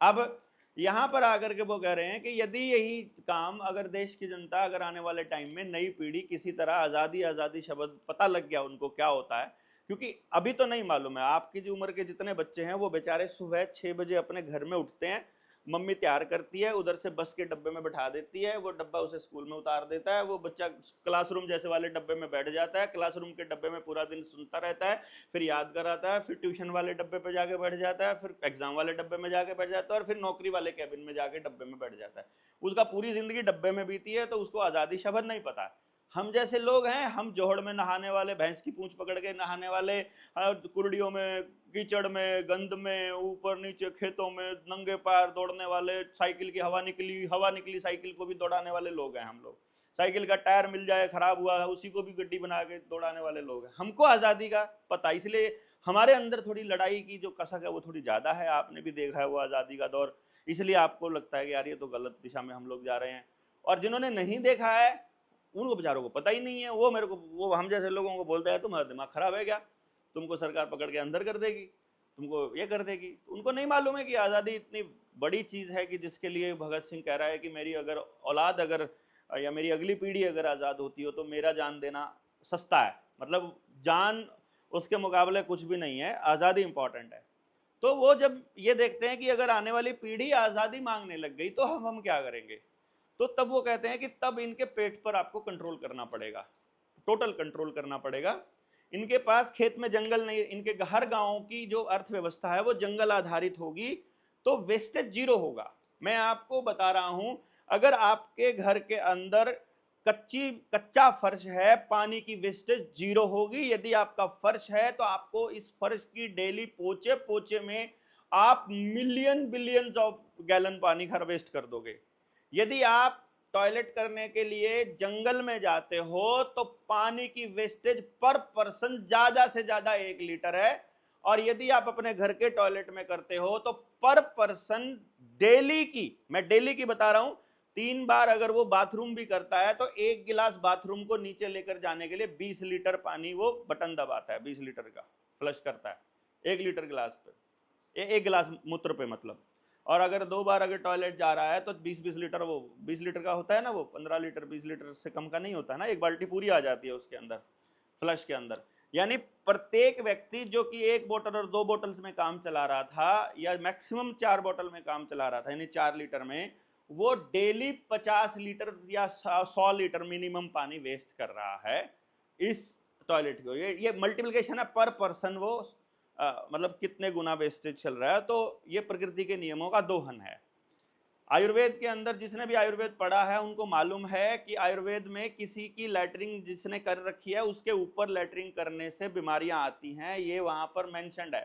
अब यहां पर आकर के वो कह रहे हैं कि यदि यही काम अगर देश की जनता, अगर आने वाले टाइम में नई पीढ़ी किसी तरह आज़ादी आज़ादी शब्द पता लग गया उनको क्या होता है, क्योंकि अभी तो नहीं मालूम है। आपकी जो उम्र के जितने बच्चे हैं वो बेचारे सुबह 6 बजे अपने घर में उठते हैं, मम्मी तैयार करती है, उधर से बस के डब्बे में बैठा देती है, वो डब्बा उसे स्कूल में उतार देता है, वो बच्चा क्लासरूम जैसे वाले डब्बे में बैठ जाता है, क्लासरूम के डब्बे में पूरा दिन सुनता रहता है, फिर याद कराता है, फिर ट्यूशन वाले डब्बे पे जाके बैठ जाता है, फिर एग्जाम वाले डब्बे में जाके बैठ जाता है, और फिर नौकरी वाले कैबिन में जाके डब्बे में बैठ जाता है। उसका पूरी जिंदगी डब्बे में बीती है, तो उसको आज़ादी शब्द नहीं पता है। हम जैसे लोग हैं, हम जोहड़ में नहाने वाले, भैंस की पूंछ पकड़ के नहाने वाले, कुर्डियों में, कीचड़ में, गंद में, ऊपर नीचे खेतों में नंगे पैर दौड़ने वाले, साइकिल की हवा निकली साइकिल को भी दौड़ाने वाले लोग हैं हम लोग। साइकिल का टायर मिल जाए खराब हुआ है उसी को भी गड्डी बना के दौड़ाने वाले लोग हैं। हमको आज़ादी का पता, इसलिए हमारे अंदर थोड़ी लड़ाई की जो कसक है वो थोड़ी ज़्यादा है। आपने भी देखा है वो आज़ादी का दौर, इसलिए आपको लगता है कि यार ये तो गलत दिशा में हम लोग जा रहे हैं। और जिन्होंने नहीं देखा है उनको बेचारों को पता ही नहीं है। वो हम जैसे लोगों को बोलते हैं तुम्हारा दिमाग खराब है क्या, तुमको सरकार पकड़ के अंदर कर देगी, तुमको ये कर देगी। उनको नहीं मालूम है कि आज़ादी इतनी बड़ी चीज़ है कि जिसके लिए भगत सिंह कह रहा है कि मेरी अगर औलाद अगर या मेरी अगली पीढ़ी अगर आज़ाद होती हो तो मेरा जान देना सस्ता है, मतलब जान उसके मुकाबले कुछ भी नहीं है, आज़ादी इंपॉर्टेंट है। तो वो जब ये देखते हैं कि अगर आने वाली पीढ़ी आज़ादी मांगने लग गई तो हम क्या करेंगे, तो तब वो कहते हैं कि तब इनके पेट पर आपको कंट्रोल करना पड़ेगा, टोटल कंट्रोल करना पड़ेगा। इनके पास खेत में जंगल नहीं, इनके हर गांव की जो अर्थव्यवस्था है वो जंगल आधारित होगी, तो वेस्टेज जीरो होगा। मैं आपको बता रहा हूं, अगर आपके घर के अंदर कच्चा फर्श है, पानी की वेस्टेज जीरो होगी। यदि आपका फर्श है तो आपको इस फर्श की डेली पोचे पोचे में आप मिलियन बिलियंस ऑफ गैलन पानी का वेस्ट कर दोगे। यदि आप टॉयलेट करने के लिए जंगल में जाते हो तो पानी की वेस्टेज पर पर्सन ज्यादा से ज्यादा 1 लीटर है, और यदि आप अपने घर के टॉयलेट में करते हो तो पर पर्सन डेली की, मैं डेली की बता रहा हूं, 3 बार अगर वो बाथरूम भी करता है तो 1 गिलास बाथरूम को नीचे लेकर जाने के लिए 20 लीटर पानी वो बटन दबाता है, 20 लीटर का फ्लश करता है 1 लीटर गिलास पे, 1 गिलास मूत्र पे मतलब। और अगर 2 बार अगर टॉयलेट जा रहा है तो 20-20 लीटर, वो 20 लीटर का होता है ना, वो 15 लीटर 20 लीटर से कम का नहीं होता है ना, 1 बाल्टी पूरी आ जाती है उसके अंदर फ्लश के अंदर। यानी प्रत्येक व्यक्ति जो कि 1 बोतल और 2 बोतल्स में काम चला रहा था या मैक्सिमम 4 बोतल में काम चला रहा था, यानी 4 लीटर में, वो डेली 50 लीटर या 100 लीटर मिनिमम पानी वेस्ट कर रहा है इस टॉयलेट को। ये मल्टीप्लिकेशन है पर पर्सन, वो मतलब कितने गुना वेस्टेज चल रहा है। तो ये प्रकृति के नियमों का दोहन है। आयुर्वेद के अंदर जिसने भी आयुर्वेद पढ़ा है उनको मालूम है कि आयुर्वेद में किसी की लैटरिंग जिसने कर रखी है उसके ऊपर लैटरिंग करने से बीमारियां आती हैं, ये वहां पर मेंशन्ड है।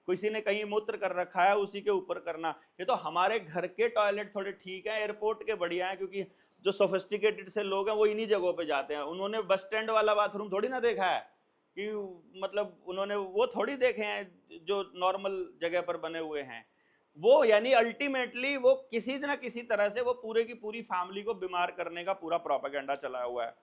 किसी ने कहीं मूत्र कर रखा है उसी के ऊपर करना। ये तो हमारे घर के टॉयलेट थोड़े ठीक है, एयरपोर्ट के बढ़िया है, क्योंकि जो सोफिस्टिकेटेड से लोग हैं वो इन्हीं जगहों पे जाते हैं। उन्होंने बस स्टैंड वाला बाथरूम थोड़ी ना देखा है कि मतलब उन्होंने वो थोड़ी देखे हैं जो नॉर्मल जगह पर बने हुए हैं वो। यानी अल्टीमेटली वो किसी न किसी तरह से वो पूरे की पूरी फैमिली को बीमार करने का पूरा प्रोपेगेंडा चला हुआ है।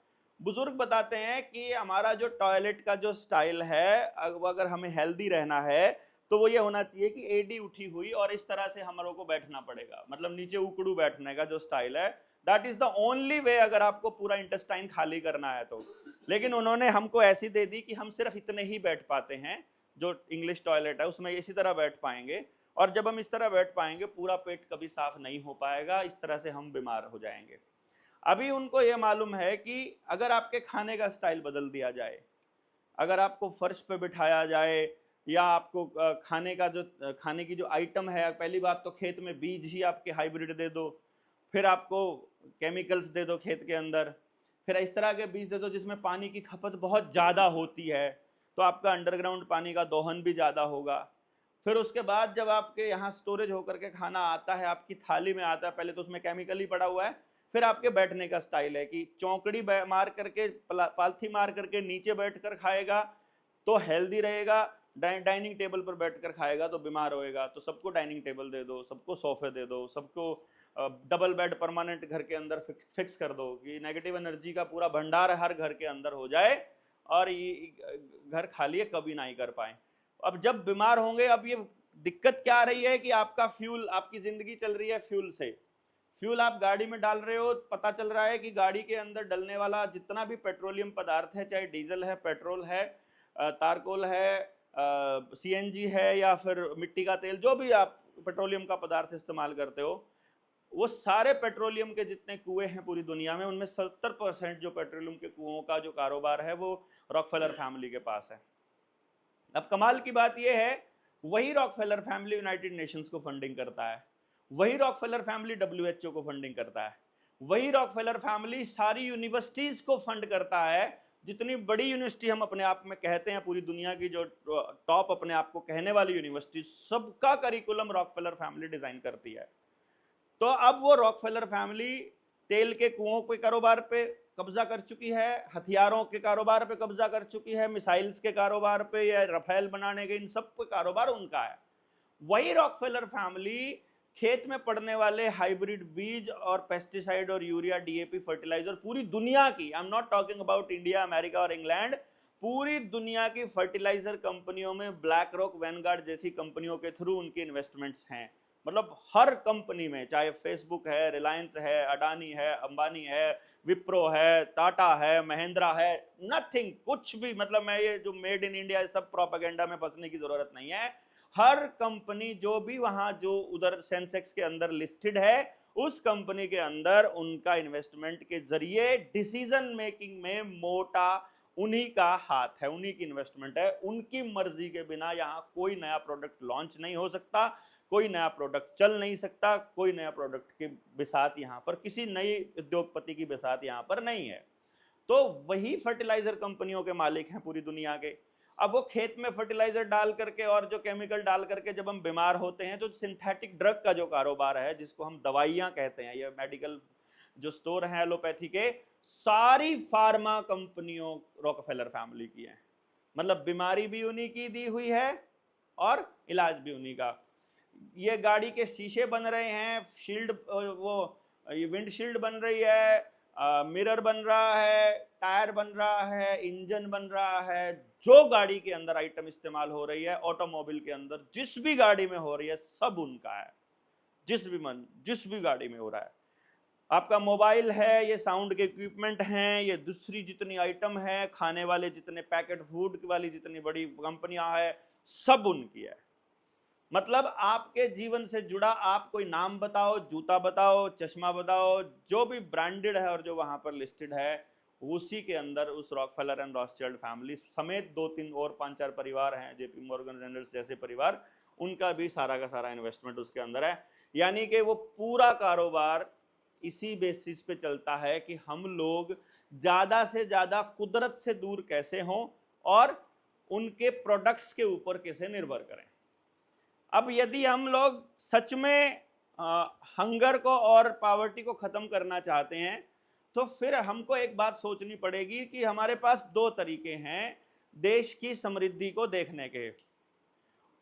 बुजुर्ग बताते हैं कि हमारा जो टॉयलेट का जो स्टाइल है, अगर हमें हेल्दी रहना है तो वो ये होना चाहिए कि एडी उठी हुई और इस तरह से हमारों को बैठना पड़ेगा, मतलब नीचे उकड़ू बैठने का जो स्टाइल है, that is the only way अगर आपको पूरा इंटेस्टाइन खाली करना है तो। लेकिन उन्होंने हमको ऐसी दे दी कि हम सिर्फ इतने ही बैठ पाते हैं, जो इंग्लिश टॉयलेट है उसमें इसी तरह बैठ पाएंगे, और जब हम इस तरह बैठ पाएंगे पूरा पेट कभी साफ नहीं हो पाएगा, इस तरह से हम बीमार हो जाएंगे। अभी उनको ये मालूम है कि अगर आपके खाने का स्टाइल बदल दिया जाए, अगर आपको फर्श पे बिठाया जाए या आपको खाने की जो आइटम है, पहली बात तो खेत में बीज ही आपके हाइब्रिड दे दो, फिर आपको केमिकल्स दे दो खेत के अंदर, फिर इस तरह के बीज दे दो जिसमें पानी की खपत बहुत ज़्यादा होती है, तो आपका अंडरग्राउंड पानी का दोहन भी ज़्यादा होगा। फिर उसके बाद जब आपके यहाँ स्टोरेज होकर के खाना आता है, आपकी थाली में आता है, पहले तो उसमें केमिकल ही पड़ा हुआ है, फिर आपके बैठने का स्टाइल है कि चौकड़ी मार करके, पालथी मार करके नीचे बैठकर खाएगा तो हेल्दी रहेगा, डाइनिंग टेबल पर बैठकर खाएगा तो बीमार होएगा। तो सबको डाइनिंग टेबल दे दो, सबको सोफे दे दो, सबको डबल बेड परमानेंट घर के अंदर फिक्स कर दो कि नेगेटिव एनर्जी का पूरा भंडार हर घर के अंदर हो जाए और ये घर खाली कभी ना ही कर पाए। अब जब बीमार होंगे, अब ये दिक्कत क्या आ रही है कि आपका फ्यूल, आपकी जिंदगी चल रही है फ्यूल से। फ्यूल आप गाड़ी में डाल रहे हो, पता चल रहा है कि गाड़ी के अंदर डलने वाला जितना भी पेट्रोलियम पदार्थ है, चाहे डीजल है, पेट्रोल है, तारकोल है, सीएनजी है या फिर मिट्टी का तेल, जो भी आप पेट्रोलियम का पदार्थ इस्तेमाल करते हो, वो सारे पेट्रोलियम के जितने कुएं हैं पूरी दुनिया में, उनमें 70% जो पेट्रोलियम के कुओं का जो कारोबार है वो रॉकफेलर फैमिली के पास है। अब कमाल की बात यह है, वही रॉकफेलर फैमिली यूनाइटेड नेशंस को फंडिंग करता है, वही रॉकफेलर फैमिली WHO को फंडिंग करता है, वही रॉकफेलर फैमिली सारी यूनिवर्सिटीज को फंड करता है। जितनी बड़ी यूनिवर्सिटी हम अपने आप में कहते हैं, पूरी दुनिया की जो टॉप अपने आप को कहने वाली यूनिवर्सिटी, सबका करिकुलम रॉकफेलर फैमिली डिजाइन करती है। तो अब वो रॉकफेलर फैमिली तेल के कुओं के कारोबार पे कब्जा कर चुकी है, हथियारों के कारोबार पे कब्जा कर चुकी है, मिसाइल्स के कारोबार पे या रफेल बनाने के, इन सब पे कारोबार उनका है। वही रॉकफेलर फैमिली खेत में पड़ने वाले हाइब्रिड बीज और पेस्टिसाइड और यूरिया, DAP फर्टिलाइजर, पूरी दुनिया की, I am not talking about India, America और इंग्लैंड, पूरी दुनिया की फर्टिलाइजर कंपनियों में ब्लैक रॉक, वैनगार्ड जैसी कंपनियों के थ्रू उनकी इन्वेस्टमेंट्स हैं। मतलब हर कंपनी में, चाहे फेसबुक है, रिलायंस है, अडानी है, अंबानी है, विप्रो है, टाटा है, महिंद्रा है, नथिंग, कुछ भी, मतलब मैं ये जो मेड इन इंडिया सब प्रोपेगेंडा में फंसने की जरूरत नहीं है। हर कंपनी जो भी वहां जो उधर सेंसेक्स के अंदर लिस्टेड है, उस कंपनी के अंदर उनका इन्वेस्टमेंट के जरिए डिसीजन मेकिंग में मोटा उन्हीं का हाथ है, उन्हीं की इन्वेस्टमेंट है। उनकी मर्जी के बिना यहाँ कोई नया प्रोडक्ट लॉन्च नहीं हो सकता, कोई नया प्रोडक्ट चल नहीं सकता, कोई नया प्रोडक्ट की बिसात यहाँ पर, किसी नई उद्योगपति की बिसात यहाँ पर नहीं है। तो वही फर्टिलाइजर कंपनियों के मालिक हैं पूरी दुनिया के। अब वो खेत में फर्टिलाइजर डाल करके और जो केमिकल डाल करके जब हम बीमार होते हैं, तो सिंथेटिक ड्रग का जो कारोबार है, जिसको हम दवाइयां कहते हैं, ये मेडिकल जो स्टोर हैं एलोपैथी के, सारी फार्मा कंपनियों रॉकफेलर फैमिली की हैं। मतलब बीमारी भी उन्हीं की दी हुई है और इलाज भी उन्हीं का। ये गाड़ी के शीशे बन रहे हैं, शील्ड, वो ये विंडशील्ड बन रही है, मिरर बन रहा है, टायर बन रहा है, इंजन बन रहा है, जो गाड़ी के अंदर आइटम इस्तेमाल हो रही है, ऑटोमोबाइल के अंदर जिस भी गाड़ी में हो रही है, सब उनका है। जिस भी गाड़ी में हो रहा है, आपका मोबाइल है, ये साउंड के इक्विपमेंट हैं, ये दूसरी जितनी आइटम है, खाने वाले जितने पैकेट फूड वाली जितनी बड़ी कंपनियां हैं, सब उनकी है। मतलब आपके जीवन से जुड़ा आप कोई नाम बताओ, जूता बताओ, चश्मा बताओ, जो भी ब्रांडेड है और जो वहां पर लिस्टेड है, उसी के अंदर उस रॉकफेलर एंड रॉथस्चिल्ड फैमिली समेत 2-3 और 5-4 परिवार हैं, जेपी मॉर्गन रेनल्ड्स जैसे परिवार, उनका भी सारा का सारा इन्वेस्टमेंट उसके अंदर है। यानी कि वो पूरा कारोबार इसी बेसिस पे चलता है कि हम लोग ज्यादा से ज्यादा कुदरत से दूर कैसे हों और उनके प्रोडक्ट्स के ऊपर कैसे निर्भर करें। अब यदि हम लोग सच में हंगर को और पावर्टी को खत्म करना चाहते हैं, तो फिर हमको एक बात सोचनी पड़ेगी कि हमारे पास 2 तरीके हैं देश की समृद्धि को देखने के।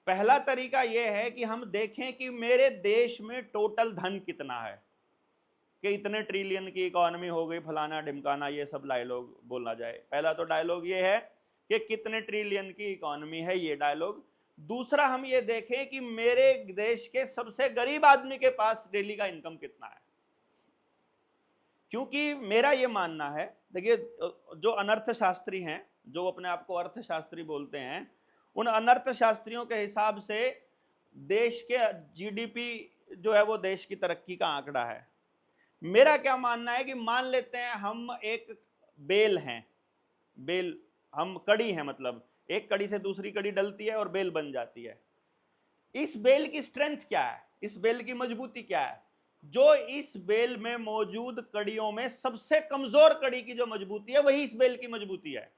पहला तरीका यह है कि हम देखें कि मेरे देश में टोटल धन कितना है, कि इतने ट्रिलियन की इकोनॉमी हो गई, फलाना ढिमकाना, ये सब डायलॉग बोला जाए। पहला तो डायलॉग ये है कि कितने ट्रिलियन की इकोनॉमी है, ये डायलॉग। दूसरा हम ये देखें कि मेरे देश के सबसे गरीब आदमी के पास डेली का इनकम कितना है। क्योंकि मेरा ये मानना है, देखिए जो अनर्थशास्त्री हैं, जो अपने आप को अर्थशास्त्री बोलते हैं, उन अनर्थशास्त्रियों के हिसाब से देश के जीडीपी जो है वो देश की तरक्की का आंकड़ा है। मेरा क्या मानना है कि मान लेते हैं हम एक बेल हैं, बेल हम कड़ी हैं, मतलब एक कड़ी से दूसरी कड़ी डलती है और बेल बन जाती है। इस बेल की स्ट्रेंथ क्या है, इस बेल की मजबूती क्या है? जो इस बेल में मौजूद कड़ियों में सबसे कमजोर कड़ी की जो मजबूती है, वही इस बेल की मजबूती है।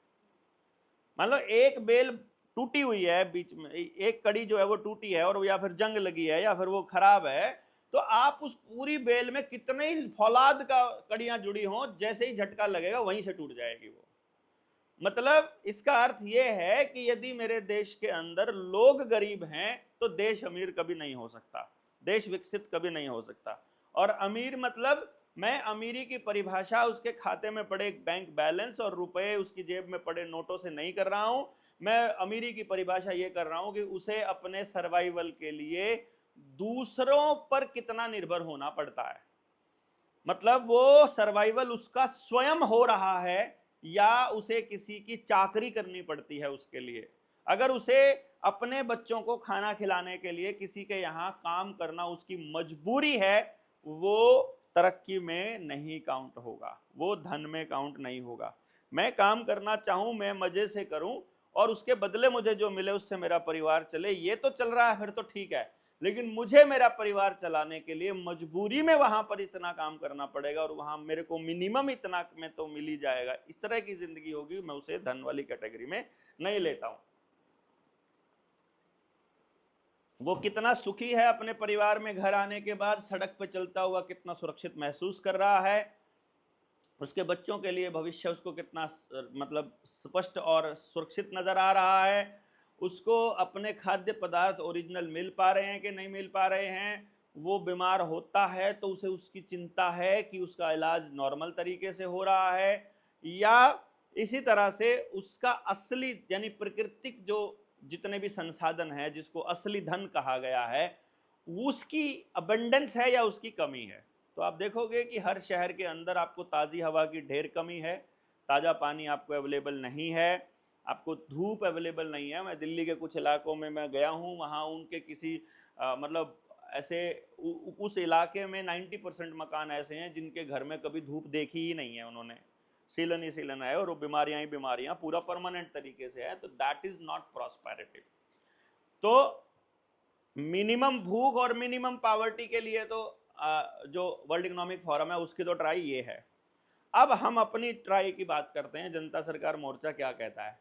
मान लो एक बेल टूटी हुई है, बीच में एक कड़ी जो है वो टूटी है और या फिर जंग लगी है या फिर वो खराब है, तो आप उस पूरी बेल में कितने ही फौलाद का कड़ियां जुड़ी हों, जैसे ही झटका लगेगा वहीं से टूट जाएगी वो। मतलब इसका अर्थ यह है कि यदि मेरे देश के अंदर लोग गरीब हैं तो देश अमीर कभी नहीं हो सकता, देश विकसित कभी नहीं हो सकता। और अमीर मतलब मैं अमीरी की परिभाषा उसके खाते में पड़े बैंक बैलेंस और रुपए उसकी जेब में पड़े नोटों से नहीं कर रहा हूं। मैं अमीरी की परिभाषा ये कर रहा हूं कि उसे अपने सर्वाइवल के लिए दूसरों पर कितना निर्भर होना पड़ता है। मतलब वो सर्वाइवल उसका स्वयं हो रहा है या उसे किसी की चाकरी करनी पड़ती है उसके लिए। अगर उसे अपने बच्चों को खाना खिलाने के लिए किसी के यहाँ काम करना उसकी मजबूरी है, वो तरक्की में नहीं काउंट होगा, वो धन में काउंट नहीं होगा। मैं काम करना चाहूं, मैं मजे से करूं और उसके बदले मुझे जो मिले उससे मेरा परिवार चले, ये तो चल रहा है, फिर तो ठीक है। लेकिन मुझे मेरा परिवार चलाने के लिए मजबूरी में वहां पर इतना काम करना पड़ेगा और वहां मेरे को मिनिमम इतना में तो मिल ही जाएगा, इस तरह की जिंदगी होगी, मैं उसे धन वाली कैटेगरी में नहीं लेता हूं। वो कितना सुखी है अपने परिवार में घर आने के बाद, सड़क पर चलता हुआ कितना सुरक्षित महसूस कर रहा है, उसके बच्चों के लिए भविष्य उसको कितना मतलब स्पष्ट और सुरक्षित नजर आ रहा है, उसको अपने खाद्य पदार्थ ओरिजिनल मिल पा रहे हैं कि नहीं मिल पा रहे हैं, वो बीमार होता है तो उसे उसकी चिंता है कि उसका इलाज नॉर्मल तरीके से हो रहा है, या इसी तरह से उसका असली यानी प्राकृतिक जो जितने भी संसाधन है जिसको असली धन कहा गया है, उसकी अबंडेंस है या उसकी कमी है। तो आप देखोगे कि हर शहर के अंदर आपको ताज़ी हवा की ढेर कमी है, ताज़ा पानी आपको अवेलेबल नहीं है, आपको धूप अवेलेबल नहीं है। मैं दिल्ली के कुछ इलाकों में मैं गया हूँ, वहाँ उनके किसी मतलब ऐसे उस इलाके में 90% मकान ऐसे हैं जिनके घर में कभी धूप देखी ही नहीं है उन्होंने, सीलन ही सीलन है और वो बीमारियां ही बीमारियां पूरा परमानेंट तरीके से है। तो दैट इज नॉट प्रॉस्पेरिटी। तो मिनिमम भूख और मिनिमम पावर्टी के लिए तो जो वर्ल्ड इकोनॉमिक फोरम है उसकी तो ट्राई ये है। अब हम अपनी ट्राई की बात करते हैं, जनता सरकार मोर्चा क्या कहता है।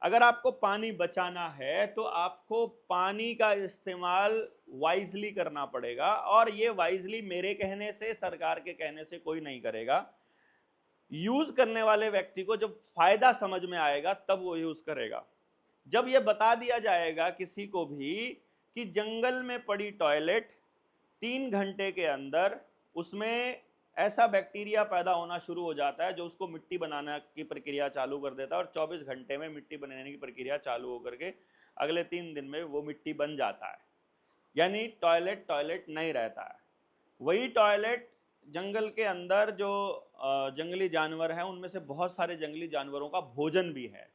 अगर आपको पानी बचाना है तो आपको पानी का इस्तेमाल वाइजली करना पड़ेगा, और ये वाइजली मेरे कहने से, सरकार के कहने से कोई नहीं करेगा। यूज करने वाले व्यक्ति को जब फायदा समझ में आएगा तब वो यूज करेगा। जब ये बता दिया जाएगा किसी को भी कि जंगल में पड़ी टॉयलेट 3 घंटे के अंदर उसमें ऐसा बैक्टीरिया पैदा होना शुरू हो जाता है जो उसको मिट्टी बनाने की प्रक्रिया चालू कर देता है, और 24 घंटे में मिट्टी बनाने की प्रक्रिया चालू होकर के अगले 3 दिन में वो मिट्टी बन जाता है, यानी टॉयलेट नहीं रहता है। वही टॉयलेट जंगल के अंदर जो जंगली जानवर हैं उनमें से बहुत सारे जंगली जानवरों का भोजन भी है,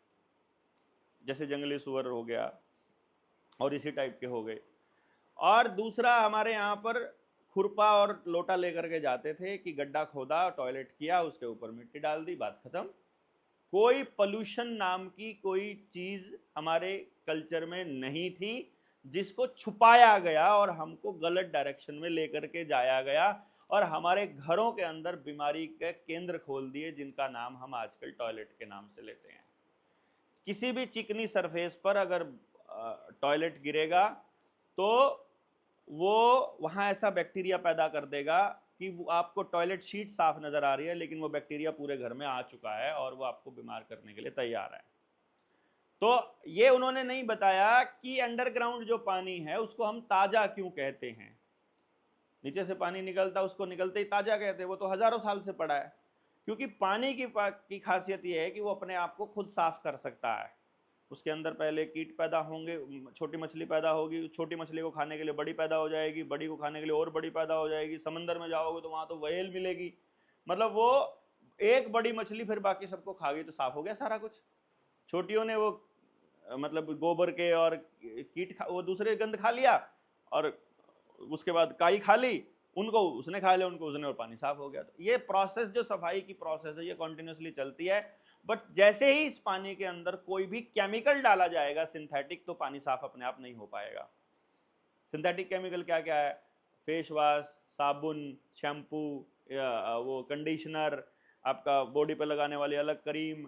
जैसे जंगली सुअर हो गया और इसी टाइप के हो गए। और दूसरा, हमारे यहाँ पर खुरपा और लोटा लेकर के जाते थे कि गड्ढा खोदा, टॉयलेट किया, उसके ऊपर मिट्टी डाल दी, बात खत्म। कोई पोल्यूशन नाम की कोई चीज हमारे कल्चर में नहीं थी, जिसको छुपाया गया और हमको गलत डायरेक्शन में लेकर के जाया गया और हमारे घरों के अंदर बीमारी के केंद्र खोल दिए, जिनका नाम हम आजकल टॉयलेट के नाम से लेते हैं। किसी भी चिकनी सरफेस पर अगर टॉयलेट गिरेगा तो वो वहाँ ऐसा बैक्टीरिया पैदा कर देगा कि वो आपको टॉयलेट शीट साफ नजर आ रही है, लेकिन वो बैक्टीरिया पूरे घर में आ चुका है और वो आपको बीमार करने के लिए तैयार है। तो ये उन्होंने नहीं बताया कि अंडरग्राउंड जो पानी है उसको हम ताजा क्यों कहते हैं। नीचे से पानी निकलता, उसको निकलते ही ताजा कहते हैं, वो तो हजारों साल से पड़ा है। क्योंकि पानी की खासियत ये है कि वो अपने आप को खुद साफ कर सकता है। उसके अंदर पहले कीट पैदा होंगे, छोटी मछली पैदा होगी, छोटी मछली को खाने के लिए बड़ी पैदा हो जाएगी, बड़ी को खाने के लिए और बड़ी पैदा हो जाएगी, समंदर में जाओगे तो वहां तो व्हेल मिलेगी। मतलब वो एक बड़ी मछली फिर बाकी सबको खा गई तो साफ हो गया सारा कुछ। छोटियों ने वो मतलब गोबर के और कीट वो दूसरे गंद खा लिया और उसके बाद काई खा ली, उनको उसने खा लिया, उनको उसने, और पानी साफ हो गया। तो ये प्रोसेस जो सफाई की प्रोसेस है ये कॉन्टिन्यूसली चलती है। बट जैसे ही इस पानी के अंदर कोई भी केमिकल डाला जाएगा सिंथेटिक, तो पानी साफ अपने आप नहीं हो पाएगा। सिंथेटिक केमिकल क्या क्या है? फेस वॉश, साबुन, शैम्पू, वो कंडीशनर, आपका बॉडी पे लगाने वाली अलग क्रीम,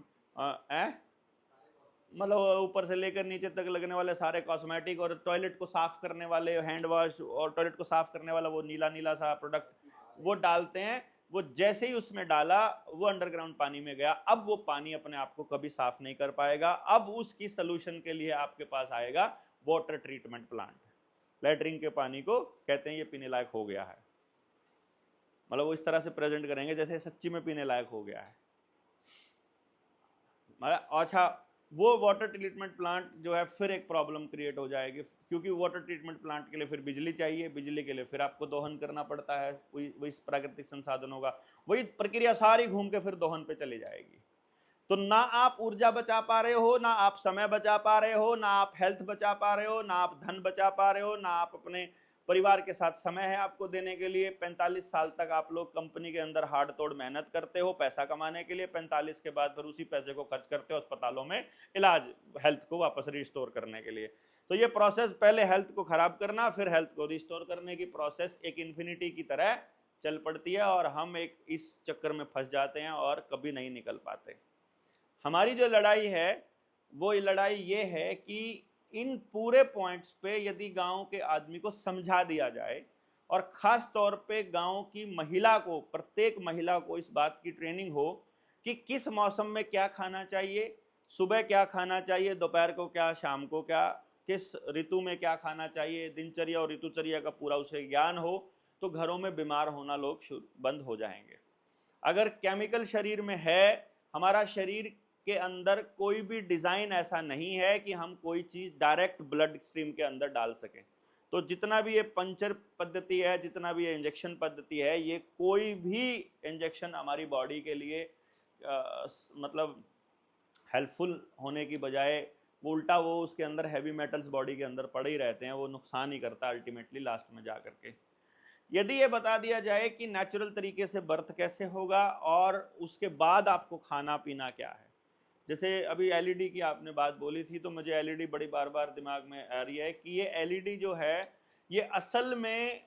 मतलब ऊपर से लेकर नीचे तक लगने वाले सारे कॉस्मेटिक, और टॉयलेट को साफ करने वाले हैंड वॉश, और टॉयलेट को साफ करने वाला वो नीला नीला सा प्रोडक्ट वो डालते हैं। वो जैसे ही उसमें डाला वो अंडरग्राउंड पानी में गया। अब वो पानी अपने आप को कभी साफ नहीं कर पाएगा। अब उसकी सोल्यूशन के लिए आपके पास आएगा वाटर ट्रीटमेंट प्लांट। लैट्रिन के पानी को कहते हैं ये पीने लायक हो गया है, मतलब वो इस तरह से प्रेजेंट करेंगे जैसे सच्ची में पीने लायक हो गया है। अच्छा, वो वाटर ट्रीटमेंट प्लांट जो है फिर एक प्रॉब्लम क्रिएट हो जाएगी, क्योंकि वाटर ट्रीटमेंट प्लांट के लिए फिर बिजली चाहिए, बिजली के लिए फिर आपको दोहन करना पड़ता है वही प्राकृतिक संसाधनों का। वही प्रक्रिया सारी घूम के फिर दोहन पे चली जाएगी। तो ना आप ऊर्जा बचा पा रहे हो, ना आप समय बचा पा रहे हो, ना आप हेल्थ बचा पा रहे हो, ना आप धन बचा पा रहे हो, ना आप अपने परिवार के साथ समय है आपको देने के लिए। 45 साल तक आप लोग कंपनी के अंदर हार्ड तोड़ मेहनत करते हो पैसा कमाने के लिए, 45 के बाद फिर उसी पैसे को खर्च करते हो अस्पतालों में इलाज, हेल्थ को वापस रिस्टोर करने के लिए। तो ये प्रोसेस, पहले हेल्थ को खराब करना फिर हेल्थ को रिस्टोर करने की प्रोसेस एक इन्फिनिटी की तरह चल पड़ती है, और हम एक इस चक्कर में फंस जाते हैं और कभी नहीं निकल पाते। हमारी जो लड़ाई है वो लड़ाई ये है कि इन पूरे पॉइंट्स पे यदि गांव के आदमी को समझा दिया जाए, और खास तौर पे गांव की महिला को, प्रत्येक महिला को इस बात की ट्रेनिंग हो कि किस मौसम में क्या खाना चाहिए, सुबह क्या खाना चाहिए, दोपहर को क्या, शाम को क्या, किस ऋतु में क्या खाना चाहिए, दिनचर्या और ऋतुचर्या का पूरा उसे ज्ञान हो, तो घरों में बीमार होना लोग बंद हो जाएंगे। अगर केमिकल शरीर में है, हमारा शरीर के अंदर कोई भी डिजाइन ऐसा नहीं है कि हम कोई चीज डायरेक्ट ब्लड स्ट्रीम के अंदर डाल सकें। तो जितना भी ये पंचर पद्धति है, जितना भी ये इंजेक्शन पद्धति है, ये कोई भी इंजेक्शन हमारी बॉडी के लिए मतलब हेल्पफुल होने की बजाय वो उल्टा, वो उसके अंदर हैवी मेटल्स बॉडी के अंदर पड़े ही रहते हैं, वो नुकसान ही करता है अल्टीमेटली लास्ट में जा करके। यदि ये बता दिया जाए कि नेचुरल तरीके से बर्थ कैसे होगा और उसके बाद आपको खाना पीना क्या है, जैसे अभी एलईडी की आपने बात बोली थी, तो मुझे एलईडी बड़ी बार बार दिमाग में आ रही है कि ये एलईडी जो है, ये असल में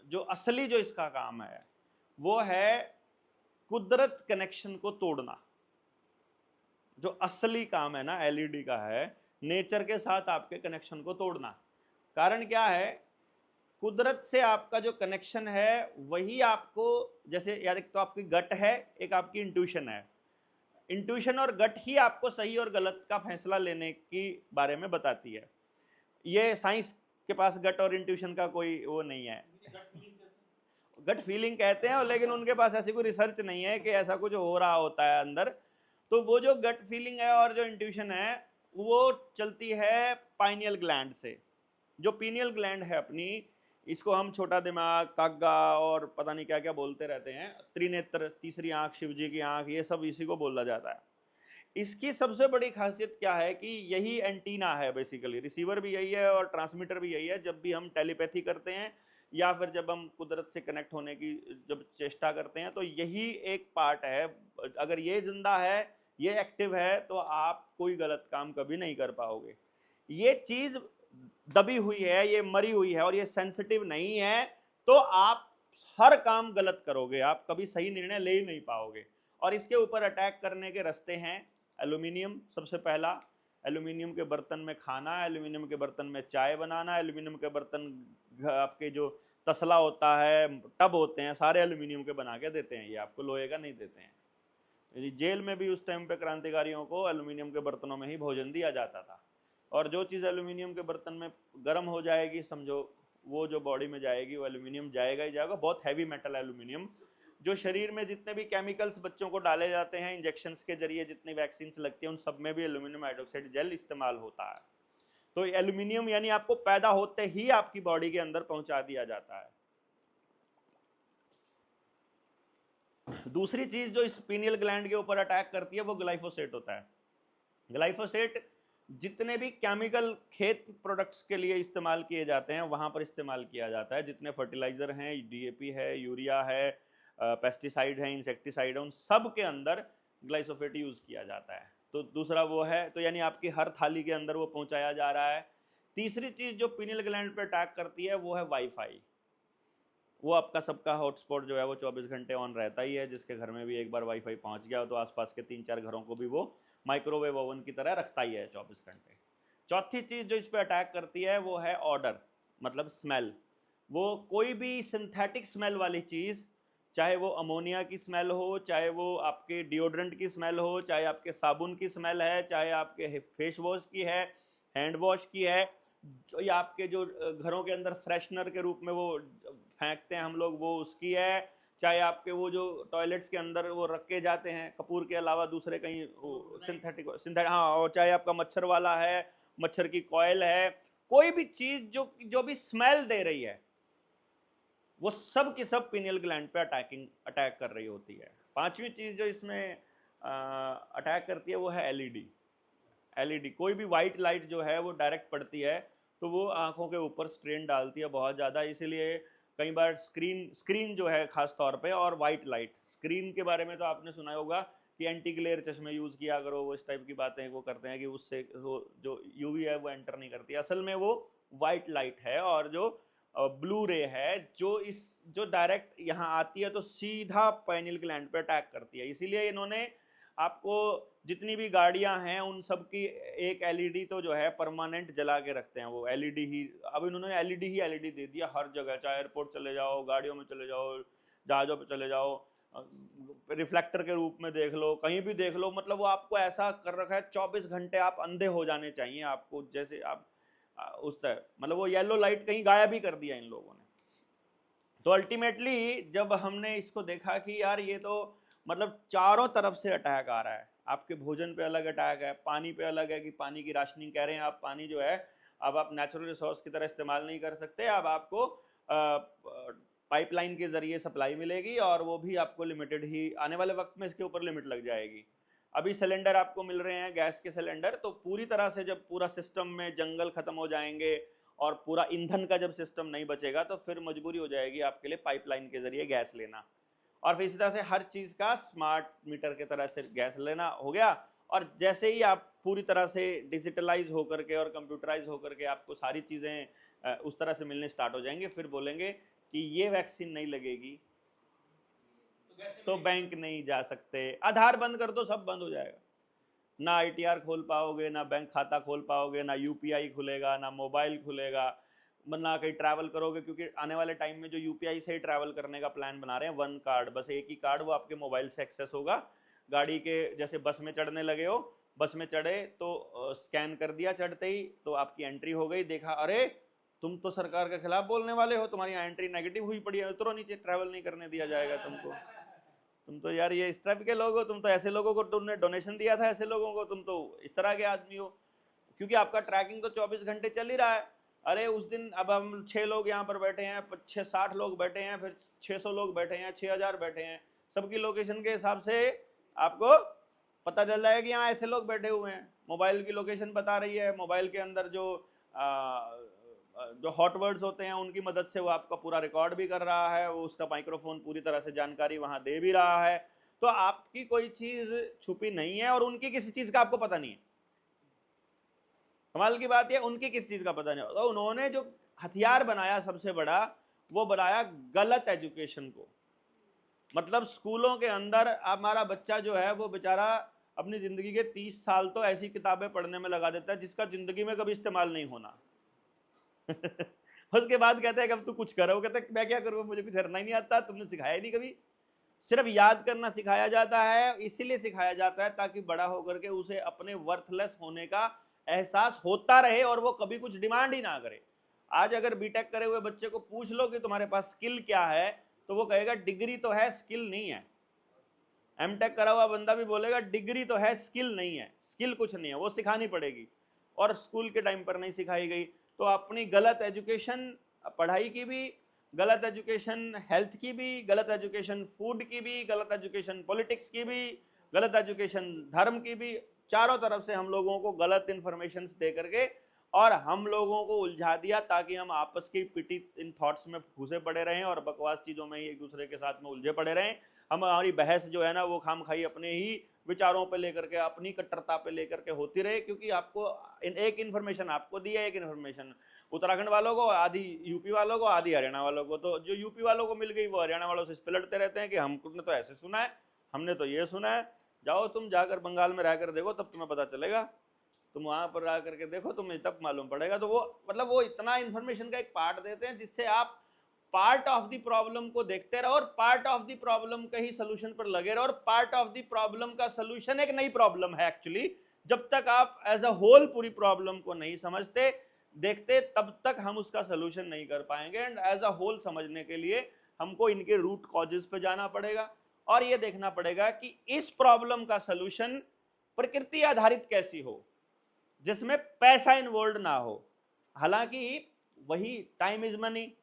जो असली जो इसका काम है वो है कुदरत कनेक्शन को तोड़ना। जो असली काम है ना एलईडी का है, नेचर के साथ आपके कनेक्शन को तोड़ना। कारण क्या है? कुदरत से आपका जो कनेक्शन है वही आपको, जैसे यार एक तो आपकी गट है, एक आपकी इंट्यूशन है। इंट्यूशन और गट ही आपको सही और गलत का फैसला लेने की बारे में बताती है। ये साइंस के पास गट और इंट्यूशन का कोई वो नहीं है। गट फीलिंग कहते हैं, लेकिन उनके पास ऐसी कोई रिसर्च नहीं है कि ऐसा कुछ हो रहा होता है अंदर। तो वो जो गट फीलिंग है और जो इंट्यूशन है वो चलती है पाइनियल ग्लैंड से। जो पीनियल ग्लैंड है अपनी, इसको हम छोटा दिमाग, काग्गा और पता नहीं क्या क्या बोलते रहते हैं, त्रिनेत्र, तीसरी आंख, शिव जी की आंख, ये सब इसी को बोला जाता है। इसकी सबसे बड़ी खासियत क्या है कि यही एंटीना है बेसिकली, रिसीवर भी यही है और ट्रांसमीटर भी यही है। जब भी हम टेलीपैथी करते हैं या फिर जब हम कुदरत से कनेक्ट होने की जब चेष्टा करते हैं, तो यही एक पार्ट है। अगर ये जिंदा है, ये एक्टिव है, तो आप कोई गलत काम कभी नहीं कर पाओगे। ये चीज दबी हुई है, ये मरी हुई है और ये सेंसिटिव नहीं है, तो आप हर काम गलत करोगे, आप कभी सही निर्णय ले ही नहीं पाओगे। और इसके ऊपर अटैक करने के रास्ते हैं एल्यूमिनियम सबसे पहला, एल्यूमिनियम के बर्तन में खाना, एल्यूमिनियम के बर्तन में चाय बनाना, एल्यूमिनियम के बर्तन आपके जो तसला होता है, टब होते हैं, सारे एल्यूमिनियम के बना के देते हैं, ये आपको लोहे का नहीं देते हैं। जेल में भी उस टाइम पे क्रांतिकारियों को एल्यूमिनियम के बर्तनों में ही भोजन दिया जाता था। और जो चीज़ एल्यूमिनियम के बर्तन में गर्म हो जाएगी, समझो वो जो बॉडी में जाएगी वो एल्यूमिनियम जाएगा ही जाएगा। बहुत हैवी मेटल एल्यूमिनियम, जो शरीर में जितने भी केमिकल्स बच्चों को डाले जाते हैं इंजेक्शंस के जरिए, जितनी वैक्सीन लगती है, उन सब में भी एल्यूमिनियम हाइड्रोक्साइड जेल इस्तेमाल होता है। तो एल्यूमिनियम यानी आपको पैदा होते ही आपकी बॉडी के अंदर पहुंचा दिया जाता है। दूसरी चीज जो इस पीनियल ग्लैंड के ऊपर अटैक करती है वो ग्लाइफोसेट होता है। ग्लाइफोसेट जितने भी केमिकल खेत प्रोडक्ट्स के लिए इस्तेमाल किए जाते हैं वहां पर इस्तेमाल किया जाता है। जितने फर्टिलाइजर हैं, डीएपी है, यूरिया है, पेस्टिसाइड है, इंसेक्टिसाइड है, उन सब के अंदर ग्लाइफोसेट यूज किया जाता है। तो दूसरा वो है, तो यानी आपकी हर थाली के अंदर वो पहुंचाया जा रहा है। तीसरी चीज जो पीनियल ग्लैंड पे अटैक करती है वो है वाईफाई। वो आपका सबका हॉटस्पॉट जो है वो 24 घंटे ऑन रहता ही है। जिसके घर में भी एक बार वाईफाई पहुंच गया हो तो आसपास के 3-4 घरों को भी वो माइक्रोवेव ओवन की तरह रखता ही है 24 घंटे। चौथी चीज जो इस पे अटैक करती है वो है ऑडर, मतलब स्मेल। वो कोई भी सिंथेटिक स्मेल वाली चीज, चाहे वो अमोनिया की स्मेल हो, चाहे वो आपके डिओड्रेंट की स्मेल हो, चाहे आपके साबुन की स्मेल है, चाहे आपके फेस वॉश की है, हैंड वॉश की है, या आपके जो घरों के अंदर फ्रेशनर के रूप में वो फेंकते हैं हम लोग, वो उसकी है, चाहे आपके वो जो टॉयलेट्स के अंदर वो रखे जाते हैं कपूर के अलावा दूसरे कहीं सिंथेटिक हाँ, और चाहे आपका मच्छर वाला है, मच्छर की कॉयल है, कोई भी चीज जो भी स्मेल दे रही है वो सब की सब पीनियल ग्लैंड पे अटैक कर रही होती है। पांचवी चीज जो इसमें अटैक करती है वो है एलईडी। कोई भी वाइट लाइट जो है वो डायरेक्ट पड़ती है तो वो आंखों के ऊपर स्ट्रेन डालती है बहुत ज़्यादा। इसीलिए कई बार स्क्रीन जो है खास तौर पे, और वाइट लाइट स्क्रीन के बारे में तो आपने सुना होगा कि एंटी ग्लेयर चश्मे यूज़ किया करो, वो इस टाइप की बातें वो करते हैं कि उससे वो जो यूवी है वो एंटर नहीं करती। असल में वो वाइट लाइट है, और जो ब्लू रे है जो डायरेक्ट यहाँ आती है तो सीधा पाइनियल ग्लैंड पे अटैक करती है। इसीलिए इन्होंने आपको जितनी भी गाड़ियां हैं उन सब की एक एलईडी तो जो है परमानेंट जला के रखते हैं, वो एलईडी ही। अब इन्होंने एलईडी दे दिया हर जगह, चाहे एयरपोर्ट चले जाओ, गाड़ियों में चले जाओ, जहाज़ों पे चले जाओ, रिफ्लेक्टर के रूप में देख लो, कहीं भी देख लो। मतलब वो आपको ऐसा कर रखा है 24 घंटे आप अंधे हो जाने चाहिए आपको, जैसे आप उस तरह, मतलब वो येलो लाइट कहीं गायब ही कर दिया इन लोगों ने। तो अल्टीमेटली जब हमने इसको देखा कि यार ये तो मतलब चारों तरफ से अटैक आ रहा है, आपके भोजन पे अलग अटैक है, पानी पे अलग है कि पानी की राशनिंग कह रहे हैं आप, पानी जो है अब आप नेचुरल रिसोर्स की तरह इस्तेमाल नहीं कर सकते, अब आपको पाइपलाइन के जरिए सप्लाई मिलेगी, और वो भी आपको लिमिटेड ही, आने वाले वक्त में इसके ऊपर लिमिट लग जाएगी। अभी सिलेंडर आपको मिल रहे हैं गैस के सिलेंडर, तो पूरी तरह से जब पूरा सिस्टम में जंगल खत्म हो जाएंगे और पूरा ईंधन का जब सिस्टम नहीं बचेगा तो फिर मजबूरी हो जाएगी आपके लिए पाइपलाइन के जरिए गैस लेना। और फिर इसी तरह से हर चीज का स्मार्ट मीटर के तरह से गैस लेना हो गया। और जैसे ही आप पूरी तरह से डिजिटलाइज होकर के और कंप्यूटराइज होकर के आपको सारी चीजें उस तरह से मिलने स्टार्ट हो जाएंगे, फिर बोलेंगे कि ये वैक्सीन नहीं लगेगी तो बैंक नहीं जा सकते, आधार बंद कर दो सब बंद हो जाएगा, ना आईटीआर खोल पाओगे, ना बैंक खाता खोल पाओगे, ना यूपीआई खुलेगा, ना मोबाइल खुलेगा, ना कहीं ट्रैवल करोगे, क्योंकि आने वाले टाइम में जो यूपीआई से ही ट्रैवल करने का प्लान बना रहे हैं, वन कार्ड, बस एक ही कार्ड, वो आपके मोबाइल से एक्सेस होगा। गाड़ी के जैसे बस में चढ़ने लगे हो, बस में चढ़े तो स्कैन कर दिया चढ़ते ही, तो आपकी एंट्री हो गई, देखा अरे तुम तो सरकार के खिलाफ बोलने वाले हो, तुम्हारी एंट्री नेगेटिव हुई पड़ी है, उतरो नीचे, ट्रैवल नहीं करने दिया जाएगा तुमको, तुम तो यार ये इस तरह के लोग हो, तुम तो ऐसे लोगों को तुमने डोनेशन दिया था, ऐसे लोगों को, तुम तो इस तरह के आदमी हो। क्योंकि आपका ट्रैकिंग तो 24 घंटे चल ही रहा है। अरे उस दिन अब हम 6 लोग यहाँ पर बैठे हैं, 60 लोग बैठे हैं, फिर 600 लोग बैठे हैं, 6000 बैठे हैं, सबकी लोकेशन के हिसाब से आपको पता चल जाएगा कि यहाँ ऐसे लोग बैठे हुए हैं। मोबाइल की लोकेशन बता रही है, मोबाइल के अंदर जो हॉट वर्ड्स होते हैं उनकी मदद से वो आपका पूरा रिकॉर्ड भी कर रहा है, वो उसका माइक्रोफोन पूरी तरह से जानकारी वहां दे भी रहा है। तो आपकी कोई चीज छुपी नहीं है और उनकी किसी चीज का आपको पता नहीं है। कमाल की बात है, उनकी किसी चीज का पता नहीं। तो उन्होंने जो हथियार बनाया सबसे बड़ा, वो बनाया गलत एजुकेशन को। मतलब स्कूलों के अंदर हमारा बच्चा जो है वो बेचारा अपनी जिंदगी के 30 साल तो ऐसी किताबें पढ़ने में लगा देता है जिसका जिंदगी में कभी इस्तेमाल नहीं होना। उसके बाद कहते हैं कि अब तू कुछ करो, कहते हैं मैं क्या करूँ, मुझे कुछ करना ही नहीं आता, तुमने सिखाया नहीं कभी। सिर्फ याद करना सिखाया जाता है, इसीलिए सिखाया जाता है ताकि बड़ा होकर के उसे अपने वर्थलेस होने का एहसास होता रहे और वो कभी कुछ डिमांड ही ना करे। आज अगर बीटेक करे हुए बच्चे को पूछ लो कि तुम्हारे पास स्किल क्या है, तो वो कहेगा डिग्री तो है, स्किल नहीं है। एमटेक करा हुआ बंदा भी बोलेगा डिग्री तो है, स्किल नहीं है। स्किल कुछ नहीं है, वो सिखानी पड़ेगी और स्कूल के टाइम पर नहीं सिखाई गई। तो अपनी गलत एजुकेशन, पढ़ाई की भी गलत एजुकेशन, हेल्थ की भी गलत एजुकेशन, फूड की भी गलत एजुकेशन, पॉलिटिक्स की भी गलत एजुकेशन, धर्म की भी, चारों तरफ से हम लोगों को गलत इंफॉर्मेशन दे करके और हम लोगों को उलझा दिया ताकि हम आपस की पिटी इन थॉट्स में घुसे पड़े रहें और बकवास चीज़ों में ही एक दूसरे के साथ में उलझे पड़े रहें। हमारी बहस जो है ना वो खाम खाई अपने ही विचारों पे लेकर के, अपनी कट्टरता पे लेकर के होती रहे, क्योंकि आपको एक इन्फॉर्मेशन आपको दी है, एक इन्फॉर्मेशन उत्तराखंड वालों को, आधी यूपी वालों को, आधी हरियाणा वालों को। तो जो यूपी वालों को मिल गई वो हरियाणा वालों से इस पे लड़ते रहते हैं कि हमने तो ऐसे सुना है, हमने तो ये सुना है। जाओ तुम जाकर बंगाल में रहकर देखो, तब तुम्हें पता चलेगा। तुम वहां पर रह करके देखो, तुम्हें तब मालूम पड़ेगा। तो वो मतलब वो इतना इन्फॉर्मेशन का एक पार्ट देते हैं जिससे आप पार्ट ऑफ द प्रॉब्लम को देखते रहो और पार्ट ऑफ द प्रॉब्लम के ही सोल्यूशन पर लगे रहो। और पार्ट ऑफ द प्रॉब्लम का सोल्यूशन एक नई प्रॉब्लम है एक्चुअली। जब तक आप एज अ होल पूरी प्रॉब्लम को नहीं समझते देखते, तब तक हम उसका सोल्यूशन नहीं कर पाएंगे। एंड एज अ होल समझने के लिए हमको इनके रूट कॉजेस पे जाना पड़ेगा और ये देखना पड़ेगा कि इस प्रॉब्लम का सोल्यूशन प्रकृति आधारित कैसी हो, जिसमें पैसा इन्वॉल्व ना हो। हालांकि वही टाइम इज मनी,